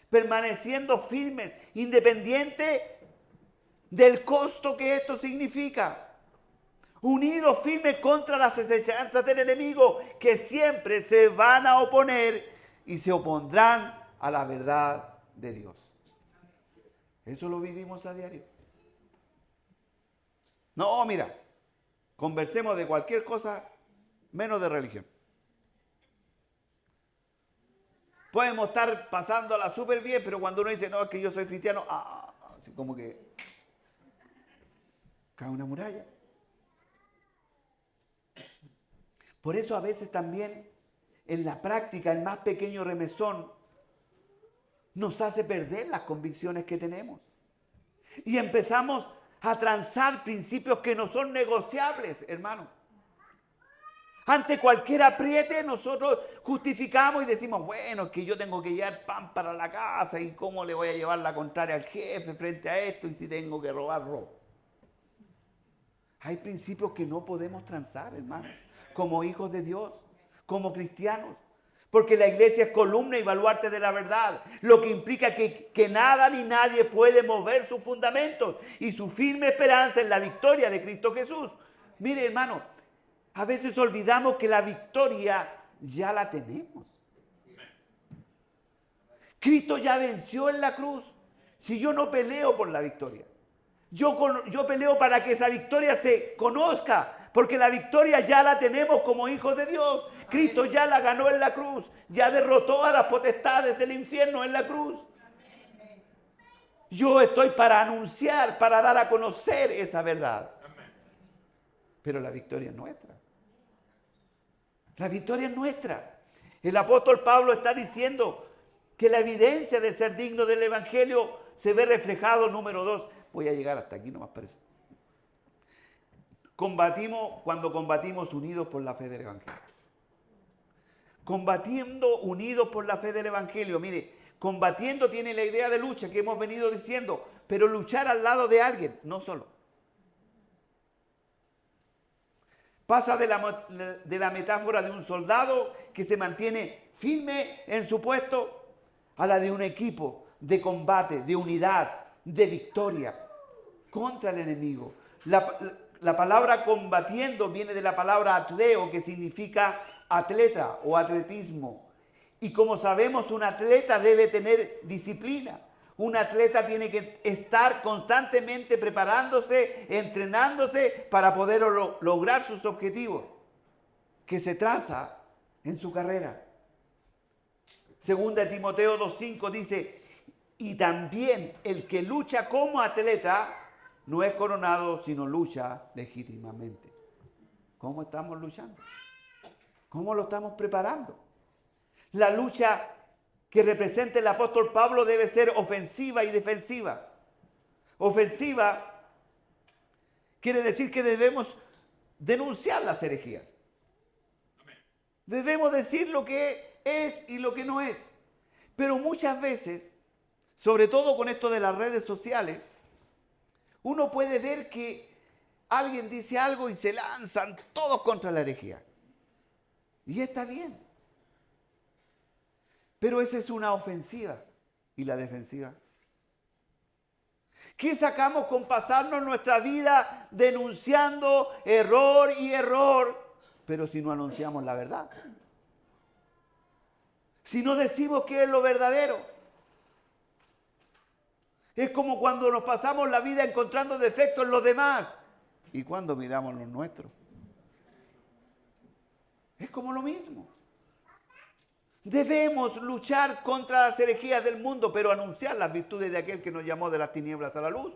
permaneciendo firmes, independiente del costo que esto significa. Unidos firmes contra las acechanzas del enemigo, que siempre se van a oponer y se opondrán a la verdad de Dios. Eso lo vivimos a diario. No, mira, conversemos de cualquier cosa menos de religión. Podemos estar pasándola súper bien, pero cuando uno dice, no, es que yo soy cristiano, así como que cae una muralla. Por eso a veces también en la práctica el más pequeño remesón nos hace perder las convicciones que tenemos. Y empezamos a transar principios que no son negociables, hermanos. Ante cualquier apriete nosotros justificamos y decimos, bueno, es que yo tengo que llevar pan para la casa y cómo le voy a llevar la contraria al jefe frente a esto y si tengo que robar, robo. Hay principios que no podemos transar, hermanos, como hijos de Dios, como cristianos. Porque la iglesia es columna y baluarte de la verdad, lo que implica que nada ni nadie puede mover sus fundamentos y su firme esperanza en la victoria de Cristo Jesús. Mire, hermano, a veces olvidamos que la victoria ya la tenemos. Cristo ya venció en la cruz. Si yo no peleo por la victoria, yo peleo para que esa victoria se conozca, porque la victoria ya la tenemos como hijos de Dios. Cristo ya la ganó en la cruz, ya derrotó a las potestades del infierno en la cruz. Yo estoy para anunciar, para dar a conocer esa verdad. Pero la victoria es nuestra. La victoria es nuestra. El apóstol Pablo está diciendo que la evidencia de ser digno del evangelio se ve reflejado, número 2. Voy a llegar hasta aquí nomás parece. Cuando combatimos unidos por la fe del evangelio. Combatiendo unidos por la fe del evangelio. Mire, combatiendo tiene la idea de lucha que hemos venido diciendo, pero luchar al lado de alguien, no solo. Pasa de la metáfora de un soldado que se mantiene firme en su puesto a la de un equipo de combate, de unidad, de victoria contra el enemigo. La palabra combatiendo viene de la palabra atleo, que significa atleta o atletismo. Y como sabemos, un atleta debe tener disciplina. Un atleta tiene que estar constantemente preparándose, entrenándose para poder lograr sus objetivos que se traza en su carrera. Segunda Timoteo 2:5 dice, y también el que lucha como atleta no es coronado, sino lucha legítimamente. ¿Cómo estamos luchando? ¿Cómo lo estamos preparando? La lucha que representa el apóstol Pablo debe ser ofensiva y defensiva. Ofensiva quiere decir que debemos denunciar las herejías. Debemos decir lo que es y lo que no es. Pero muchas veces, sobre todo con esto de las redes sociales, uno puede ver que alguien dice algo y se lanzan todos contra la herejía. Y está bien. Pero esa es una ofensiva. ¿Y la defensiva? ¿Qué sacamos con pasarnos nuestra vida denunciando error y error, pero si no anunciamos la verdad? Si no decimos qué es lo verdadero. Es como cuando nos pasamos la vida encontrando defectos en los demás y cuando miramos los nuestros. Es como lo mismo. Debemos luchar contra las herejías del mundo, pero anunciar las virtudes de aquel que nos llamó de las tinieblas a la luz.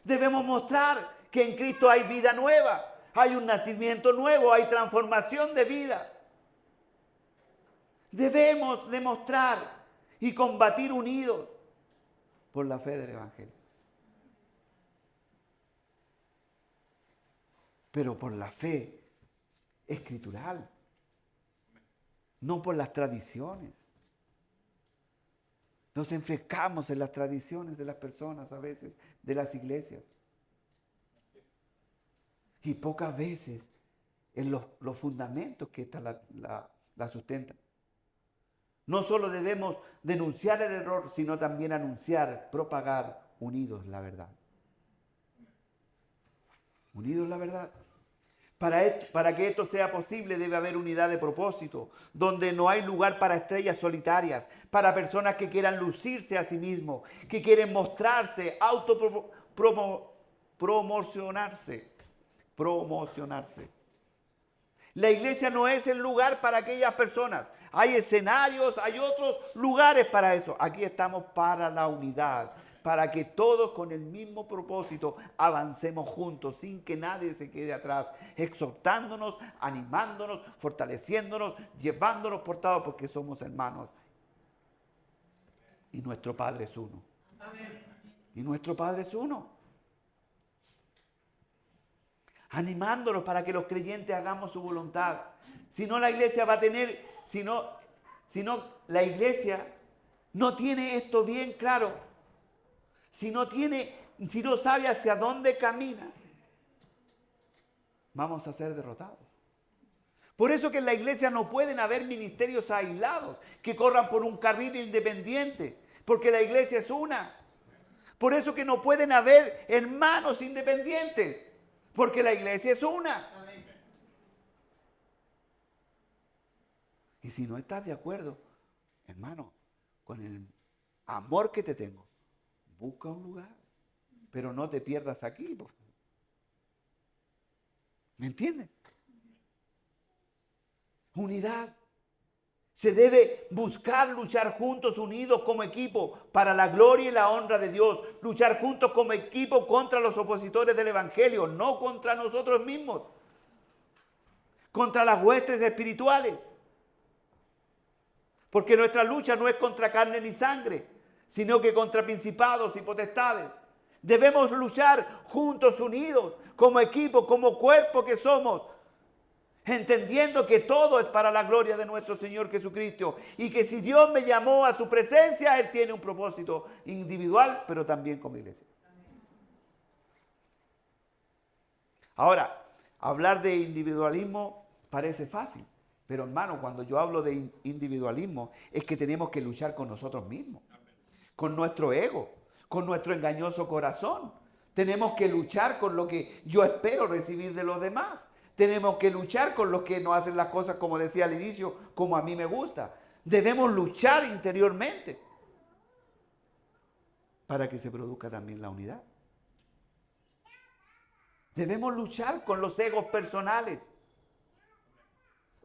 Debemos mostrar que en Cristo hay vida nueva, hay un nacimiento nuevo, hay transformación de vida. Debemos demostrar y combatir unidos por la fe del Evangelio. Pero por la fe escritural, no por las tradiciones. Nos enfrescamos en las tradiciones de las personas a veces, de las iglesias. Y pocas veces en los fundamentos que esta la sustentan. No solo debemos denunciar el error, sino también anunciar, propagar, unidos la verdad. Unidos la verdad. Para que esto sea posible debe haber unidad de propósito, donde no hay lugar para estrellas solitarias, para personas que quieran lucirse a sí mismos, que quieren mostrarse, promocionarse. La iglesia no es el lugar para aquellas personas. Hay escenarios, hay otros lugares para eso. Aquí estamos para la unidad, para que todos con el mismo propósito avancemos juntos, sin que nadie se quede atrás, exhortándonos, animándonos, fortaleciéndonos, llevándonos portados, porque somos hermanos. Y nuestro Padre es uno. Y nuestro Padre es uno. Animándolos para que los creyentes hagamos su voluntad. Si no, la iglesia va a tener, si no la iglesia no tiene esto bien claro, si no sabe hacia dónde camina, vamos a ser derrotados. Por eso que en la iglesia no pueden haber ministerios aislados que corran por un carril independiente, porque la iglesia es una. Por eso que no pueden haber hermanos independientes, porque la iglesia es una. Y si no estás de acuerdo, hermano, con el amor que te tengo, busca un lugar, pero no te pierdas aquí. ¿Me entiendes? Unidad. Se debe buscar luchar juntos, unidos como equipo, para la gloria y la honra de Dios. Luchar juntos como equipo contra los opositores del Evangelio, no contra nosotros mismos. Contra las huestes espirituales. Porque nuestra lucha no es contra carne ni sangre, sino que contra principados y potestades. Debemos luchar juntos, unidos, como equipo, como cuerpo que somos, entendiendo que todo es para la gloria de nuestro Señor Jesucristo y que si Dios me llamó a su presencia, Él tiene un propósito individual, pero también como iglesia. Ahora, hablar de individualismo parece fácil, pero hermano, cuando yo hablo de individualismo es que tenemos que luchar con nosotros mismos, con nuestro ego, con nuestro engañoso corazón. Tenemos que luchar con lo que yo espero recibir de los demás. Tenemos que luchar con los que no hacen las cosas, como decía al inicio, como a mí me gusta. Debemos luchar interiormente para que se produzca también la unidad. Debemos luchar con los egos personales.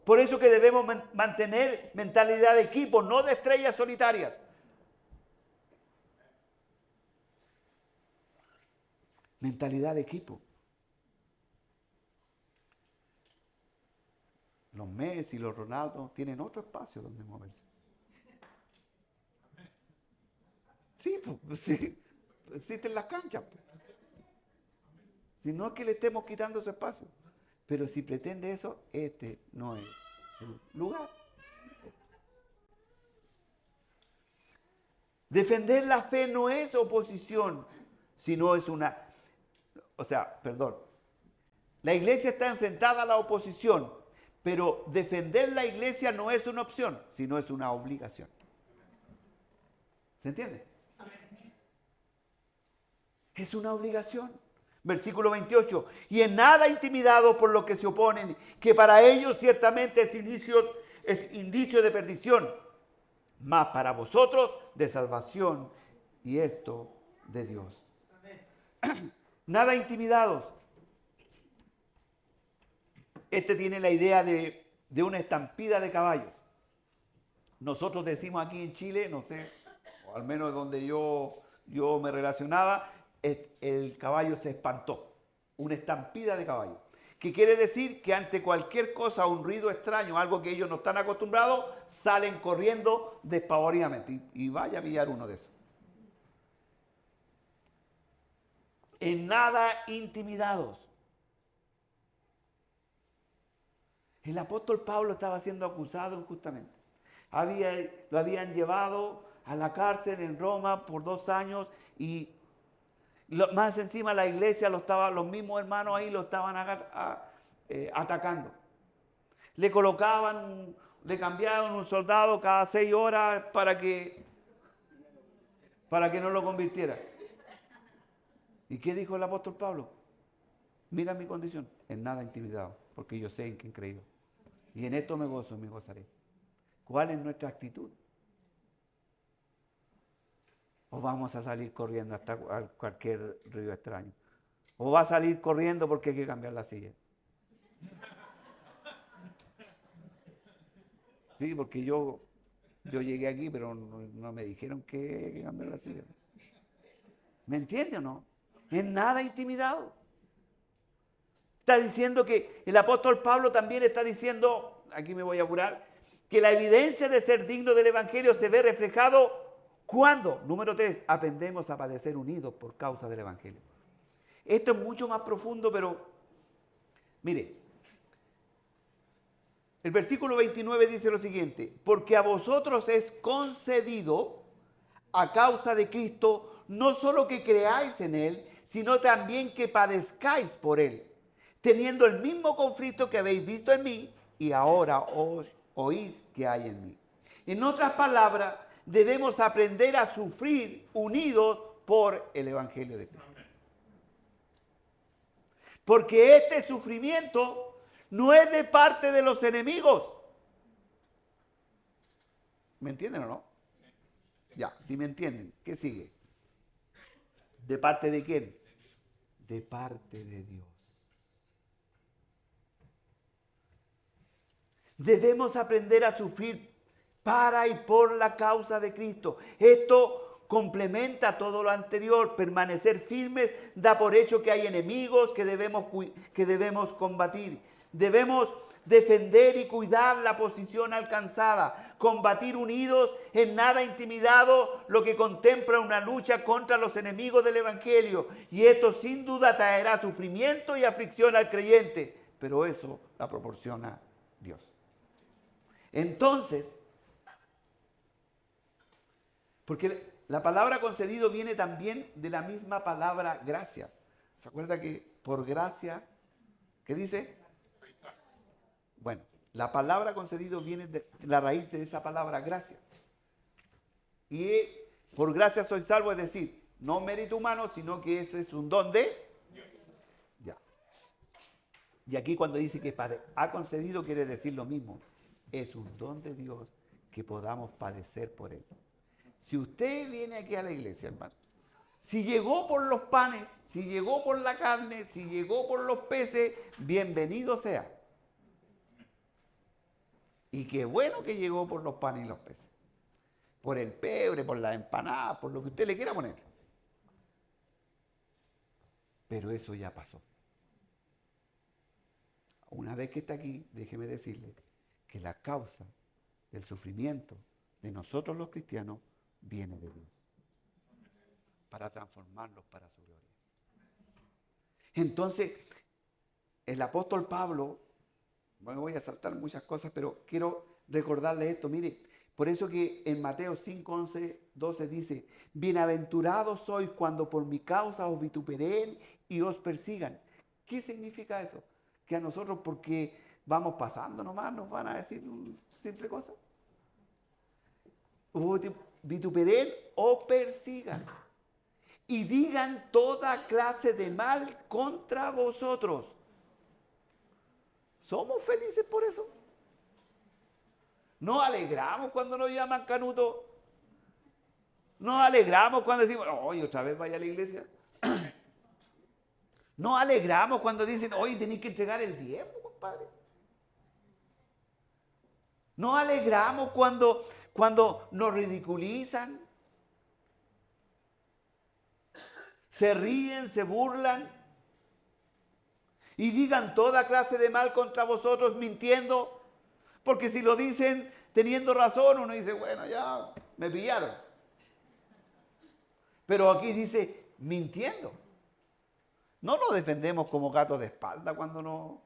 Por eso que debemos mantener mentalidad de equipo, no de estrellas solitarias. Mentalidad de equipo. Los Messi y los Ronaldo tienen otro espacio donde moverse. Sí, pues, sí, existen las canchas. Pues. Si no es que le estemos quitando ese espacio. Pero si pretende eso, este no es su lugar. Defender la fe no es oposición, sino es la iglesia está enfrentada a la oposición, pero defender la iglesia no es una opción, sino es una obligación. ¿Se entiende? Es una obligación. Versículo 28. Y en nada intimidados por los que se oponen, que para ellos ciertamente es indicio de perdición, mas para vosotros de salvación, y esto de Dios. Nada intimidados. Este tiene la idea de una estampida de caballos. Nosotros decimos aquí en Chile, no sé, o al menos donde yo me relacionaba, el caballo se espantó. Una estampida de caballo. Que quiere decir que ante cualquier cosa, un ruido extraño, algo que ellos no están acostumbrados, salen corriendo despavoridamente. Y vaya a pillar uno de esos. En nada intimidados. El apóstol Pablo estaba siendo acusado injustamente. Lo habían llevado a la cárcel en Roma por 2 años y más encima la iglesia los mismos hermanos ahí lo estaban atacando. Le cambiaban un soldado cada 6 horas para que no lo convirtiera. ¿Y qué dijo el apóstol Pablo? Mira mi condición, en nada intimidado, porque yo sé en quién he creído. Y en esto me gozo, me gozaré. ¿Cuál es nuestra actitud? ¿O vamos a salir corriendo hasta cualquier río extraño? ¿O va a salir corriendo porque hay que cambiar la silla? Sí, porque yo llegué aquí, pero no me dijeron que hay que cambiar la silla. ¿Me entiende o no? En nada intimidado. Está diciendo que el apóstol Pablo también está diciendo, aquí me voy a apurar, que la evidencia de ser digno del Evangelio se ve reflejado cuando, número 3, aprendemos a padecer unidos por causa del Evangelio. Esto es mucho más profundo, pero mire, el versículo 29 dice lo siguiente, porque a vosotros es concedido a causa de Cristo, no solo que creáis en Él, sino también que padezcáis por Él, teniendo el mismo conflicto que habéis visto en mí y ahora os oís que hay en mí. En otras palabras, debemos aprender a sufrir unidos por el Evangelio de Cristo. Porque este sufrimiento no es de parte de los enemigos. ¿Me entienden o no? Ya, si me entienden, ¿qué sigue? ¿De parte de quién? De parte de Dios. Debemos aprender a sufrir para y por la causa de Cristo. Esto complementa todo lo anterior. Permanecer firmes da por hecho que hay enemigos que debemos combatir. Debemos defender y cuidar la posición alcanzada. Combatir unidos, en nada intimidado, lo que contempla una lucha contra los enemigos del Evangelio. Y esto sin duda traerá sufrimiento y aflicción al creyente. Pero eso la proporciona Dios. Entonces, porque la palabra concedido viene también de la misma palabra gracia. ¿Se acuerda que por gracia, qué dice? Bueno, la palabra concedido viene de la raíz de esa palabra gracia. Y por gracia soy salvo, es decir, no mérito humano, sino que eso es un don de Dios. Ya. Y aquí cuando dice que ha concedido quiere decir lo mismo. Es un don de Dios que podamos padecer por Él. Si usted viene aquí a la iglesia, hermano, si llegó por los panes, si llegó por la carne, si llegó por los peces, bienvenido sea. Y qué bueno que llegó por los panes y los peces. Por el pebre, por las empanadas, por lo que usted le quiera poner. Pero eso ya pasó. Una vez que está aquí, déjeme decirle que la causa del sufrimiento de nosotros los cristianos viene de Dios. Para transformarlos para su gloria. Entonces, el apóstol Pablo, bueno, voy a saltar muchas cosas, pero quiero recordarle esto. Mire, por eso que en Mateo 5, 11, 12 dice, bienaventurados sois cuando por mi causa os vituperen y os persigan. ¿Qué significa eso? Que a nosotros porque vamos pasando nomás nos van a decir una simple cosa. Vituperen o persigan. Y digan toda clase de mal contra vosotros. ¿Somos felices por eso? ¿Nos alegramos cuando nos llaman canuto? ¿Nos alegramos cuando decimos, oye, otra vez vaya a la iglesia? ¿Nos alegramos cuando dicen, oye, tenéis que entregar el diezmo, compadre? Nos alegramos cuando nos ridiculizan, se ríen, se burlan y digan toda clase de mal contra vosotros mintiendo. Porque si lo dicen teniendo razón, uno dice, bueno, ya me pillaron. Pero aquí dice mintiendo. No nos defendemos como gatos de espalda cuando no.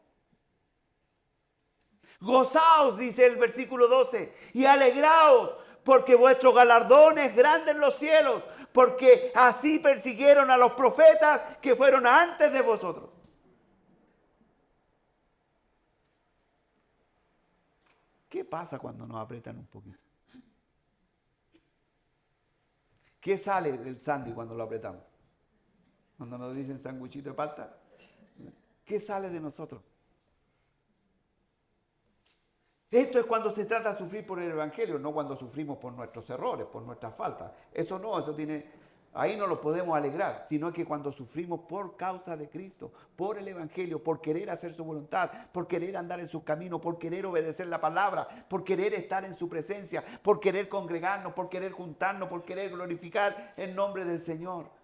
Gozaos, dice el versículo 12, y alegraos, porque vuestro galardón es grande en los cielos, porque así persiguieron a los profetas que fueron antes de vosotros. ¿Qué pasa cuando nos apretan un poquito? ¿Qué sale del sándwich cuando lo apretamos? Cuando nos dicen sanguchito de palta, ¿qué sale de nosotros? Esto es cuando se trata de sufrir por el Evangelio, no cuando sufrimos por nuestros errores, por nuestras faltas. Eso no, ahí no lo podemos alegrar, sino que cuando sufrimos por causa de Cristo, por el Evangelio, por querer hacer su voluntad, por querer andar en sus caminos, por querer obedecer la palabra, por querer estar en su presencia, por querer congregarnos, por querer juntarnos, por querer glorificar el nombre del Señor.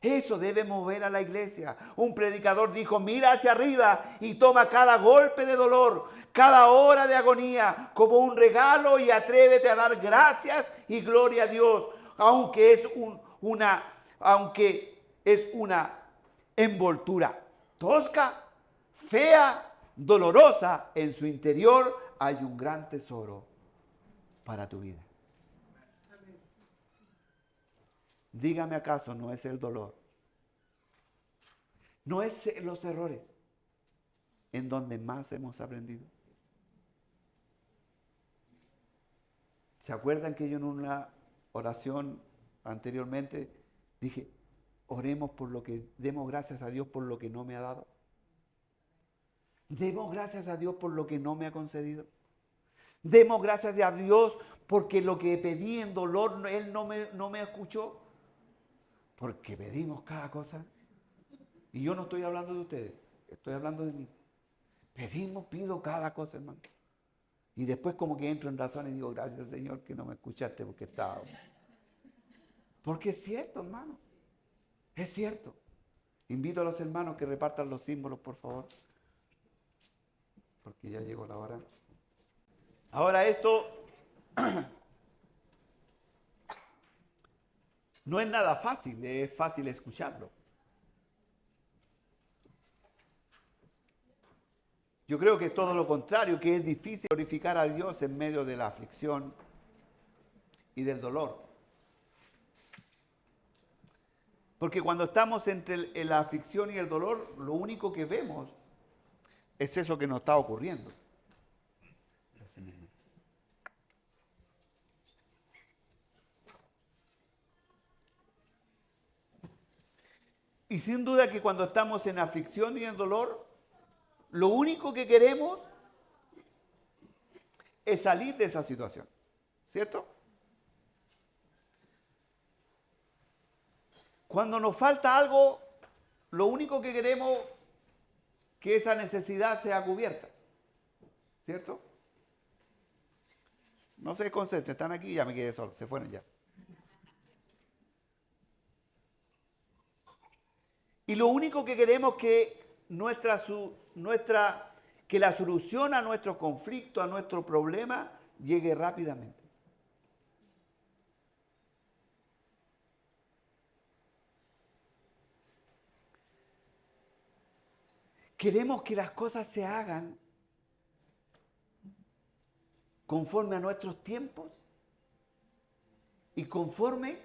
Eso debe mover a la iglesia. Un predicador dijo, mira hacia arriba y toma cada golpe de dolor, cada hora de agonía como un regalo y atrévete a dar gracias y gloria a Dios, aunque es una envoltura tosca, fea, dolorosa. En su interior hay un gran tesoro para tu vida. Dígame, ¿acaso no es el dolor? ¿No es los errores en donde más hemos aprendido? ¿Se acuerdan que yo en una oración anteriormente dije, oremos por lo que, demos gracias a Dios por lo que no me ha dado? Demos gracias a Dios por lo que no me ha concedido. Demos gracias a Dios porque lo que pedí en dolor Él no me escuchó. Porque pedimos cada cosa. Y yo no estoy hablando de ustedes, estoy hablando de mí. Pido cada cosa, hermano. Y después como que entro en razón y digo, gracias Señor que no me escuchaste porque estaba. Porque es cierto, hermano. Es cierto. Invito a los hermanos que repartan los símbolos, por favor. Porque ya llegó la hora. Ahora esto no es nada fácil, es fácil escucharlo. Yo creo que es todo lo contrario, que es difícil glorificar a Dios en medio de la aflicción y del dolor. Porque cuando estamos entre la aflicción y el dolor, lo único que vemos es eso que nos está ocurriendo. Y sin duda que cuando estamos en aflicción y en dolor, lo único que queremos es salir de esa situación, ¿cierto? Cuando nos falta algo, lo único que queremos es que esa necesidad sea cubierta, ¿cierto? No se concentren, están aquí y ya me quedé solo, se fueron ya. Y lo único que queremos es que la solución a nuestro conflicto, a nuestro problema, llegue rápidamente. Queremos que las cosas se hagan conforme a nuestros tiempos y conforme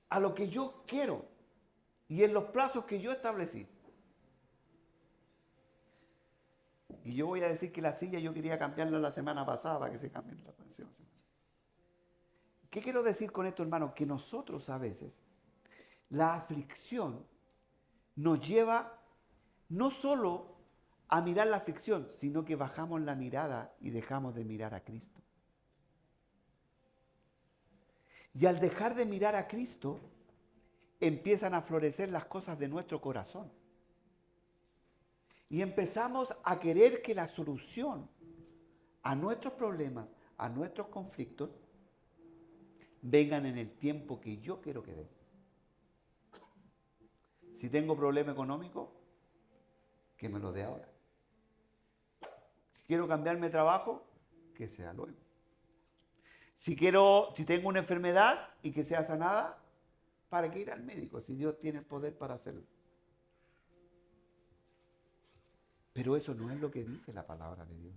a lo que yo quiero y en los plazos que yo establecí. Y yo voy a decir que la silla yo quería cambiarla la semana pasada para que se cambie la próxima semana. ¿Qué quiero decir con esto, hermano? Que nosotros a veces, la aflicción nos lleva no solo a mirar la aflicción, sino que bajamos la mirada y dejamos de mirar a Cristo. Y al dejar de mirar a Cristo, empiezan a florecer las cosas de nuestro corazón. Y empezamos a querer que la solución a nuestros problemas, a nuestros conflictos, vengan en el tiempo que yo quiero que vengan. Si tengo problema económico, que me lo dé ahora. Si quiero cambiarme de trabajo, que sea luego. Si tengo una enfermedad y que sea sanada, ¿para qué ir al médico si Dios tiene el poder para hacerlo? Pero eso no es lo que dice la palabra de Dios.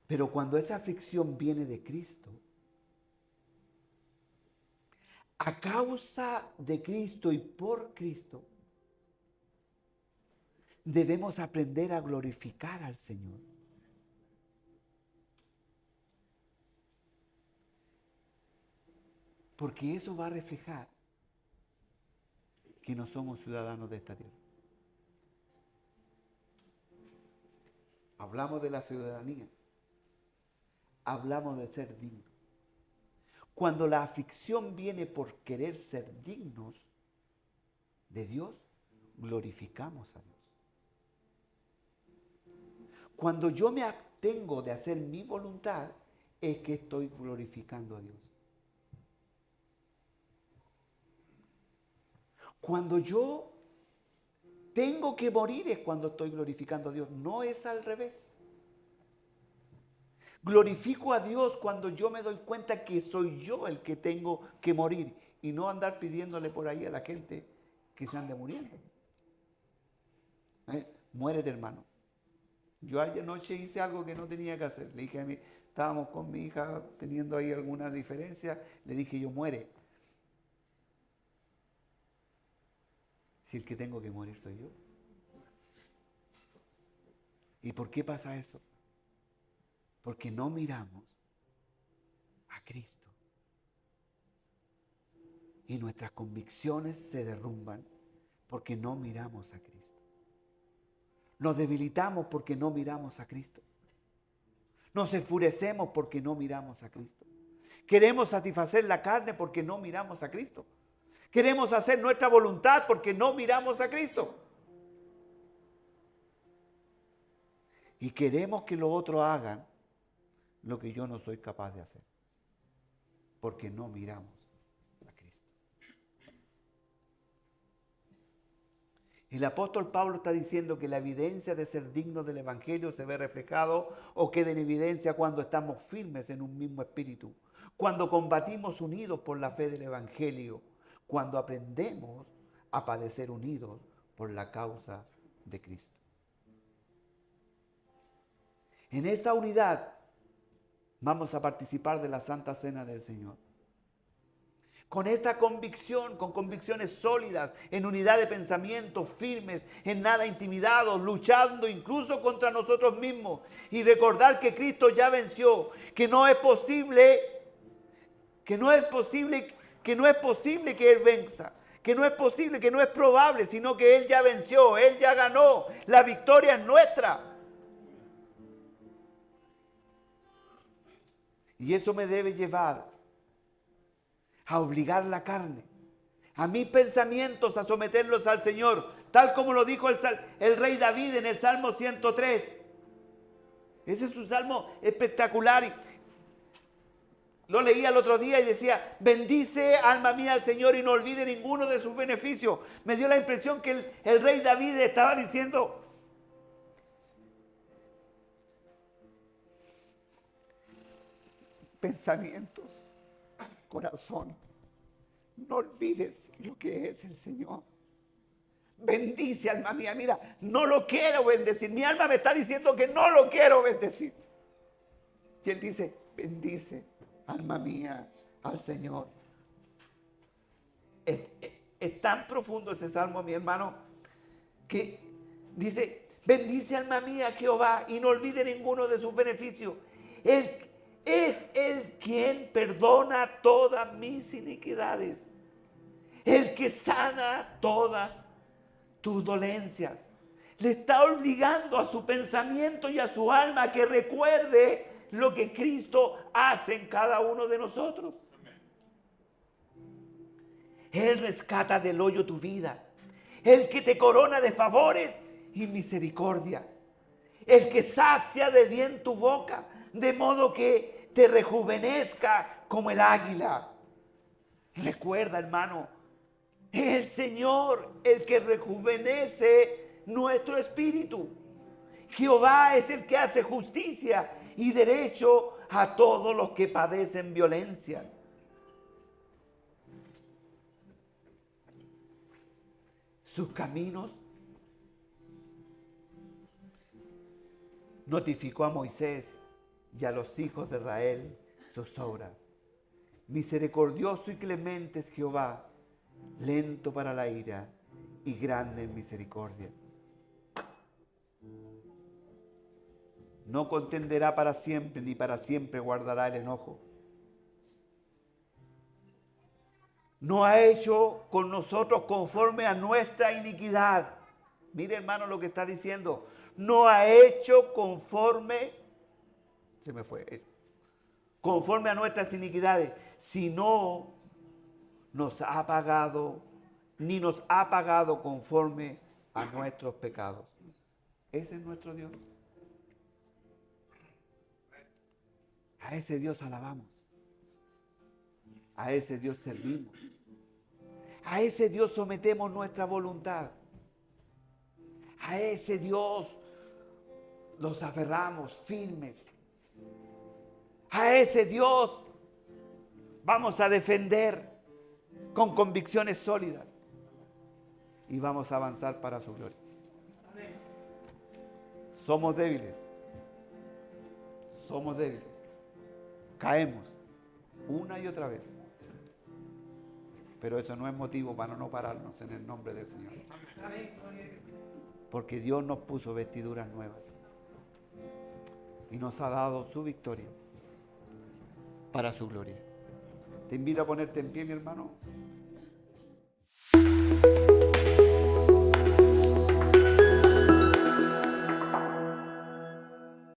Pero cuando esa aflicción viene de Cristo, a causa de Cristo y por Cristo, debemos aprender a glorificar al Señor. Porque eso va a reflejar que no somos ciudadanos de esta tierra. Hablamos de la ciudadanía. Hablamos de ser dignos. Cuando la aflicción viene por querer ser dignos de Dios, glorificamos a Dios. Cuando yo me abstengo de hacer mi voluntad, es que estoy glorificando a Dios. Cuando yo tengo que morir es cuando estoy glorificando a Dios, no es al revés. Glorifico a Dios cuando yo me doy cuenta que soy yo el que tengo que morir y no andar pidiéndole por ahí a la gente que se ande muriendo. Muérete, hermano. Yo ayer noche hice algo que no tenía que hacer. Le dije a mí, estábamos con mi hija teniendo ahí alguna diferencia, le dije yo, muere. Si el que tengo que morir soy yo. ¿Y por qué pasa eso? Porque no miramos a Cristo. Y nuestras convicciones se derrumban porque no miramos a Cristo. Nos debilitamos porque no miramos a Cristo. Nos enfurecemos porque no miramos a Cristo. Queremos satisfacer la carne porque no miramos a Cristo. Queremos hacer nuestra voluntad porque no miramos a Cristo. Y queremos que los otros hagan lo que yo no soy capaz de hacer. Porque no miramos a Cristo. El apóstol Pablo está diciendo que la evidencia de ser digno del Evangelio se ve reflejado o queda en evidencia cuando estamos firmes en un mismo espíritu. Cuando combatimos unidos por la fe del Evangelio. Cuando aprendemos a padecer unidos por la causa de Cristo. En esta unidad vamos a participar de la Santa Cena del Señor. Con esta convicción, con convicciones sólidas, en unidad de pensamiento, firmes, en nada intimidados, luchando incluso contra nosotros mismos. Y recordar que Cristo ya venció, que no es posible que Él venza, que no es posible, que no es probable, sino que Él ya venció, Él ya ganó, la victoria es nuestra. Y eso me debe llevar a obligar la carne, a mis pensamientos, a someterlos al Señor, tal como lo dijo el rey David en el Salmo 103. Ese es un salmo espectacular. Lo leía el otro día y decía, bendice alma mía al Señor y no olvide ninguno de sus beneficios. Me dio la impresión que el rey David estaba diciendo, pensamientos, corazón, no olvides lo que es el Señor. Bendice alma mía, mira, no lo quiero bendecir. Mi alma me está diciendo que no lo quiero bendecir. Y él dice, bendice alma mía al Señor. Es tan profundo ese salmo, mi hermano, que dice, bendice alma mía a Jehová y no olvide ninguno de sus beneficios. Él es el quien perdona todas mis iniquidades. El que sana todas tus dolencias. Le está obligando a su pensamiento y a su alma a que recuerde lo que Cristo hace en cada uno de nosotros. Él rescata del hoyo tu vida. El que te corona de favores y misericordia. El que sacia de bien tu boca, de modo que te rejuvenezca como el águila. Recuerda, hermano, es el Señor el que rejuvenece nuestro espíritu. Jehová es el que hace justicia y derecho a todos los que padecen violencia. Sus caminos notificó a Moisés y a los hijos de Israel sus obras. Misericordioso y clemente es Jehová, lento para la ira y grande en misericordia. No contenderá para siempre, ni para siempre guardará el enojo. No ha hecho con nosotros conforme a nuestra iniquidad. Mire, hermano, lo que está diciendo. No ha hecho conforme a nuestras iniquidades, sino nos ha pagado, ni nos ha pagado conforme a nuestros pecados. Ese es nuestro Dios. A ese Dios alabamos. A ese Dios servimos. A ese Dios sometemos nuestra voluntad. A ese Dios nos aferramos firmes. A ese Dios vamos a defender con convicciones sólidas. Y vamos a avanzar para su gloria. Somos débiles. Somos débiles. Caemos una y otra vez. Pero eso no es motivo para no pararnos en el nombre del Señor. Porque Dios nos puso vestiduras nuevas. Y nos ha dado su victoria para su gloria. Te invito a ponerte en pie, mi hermano.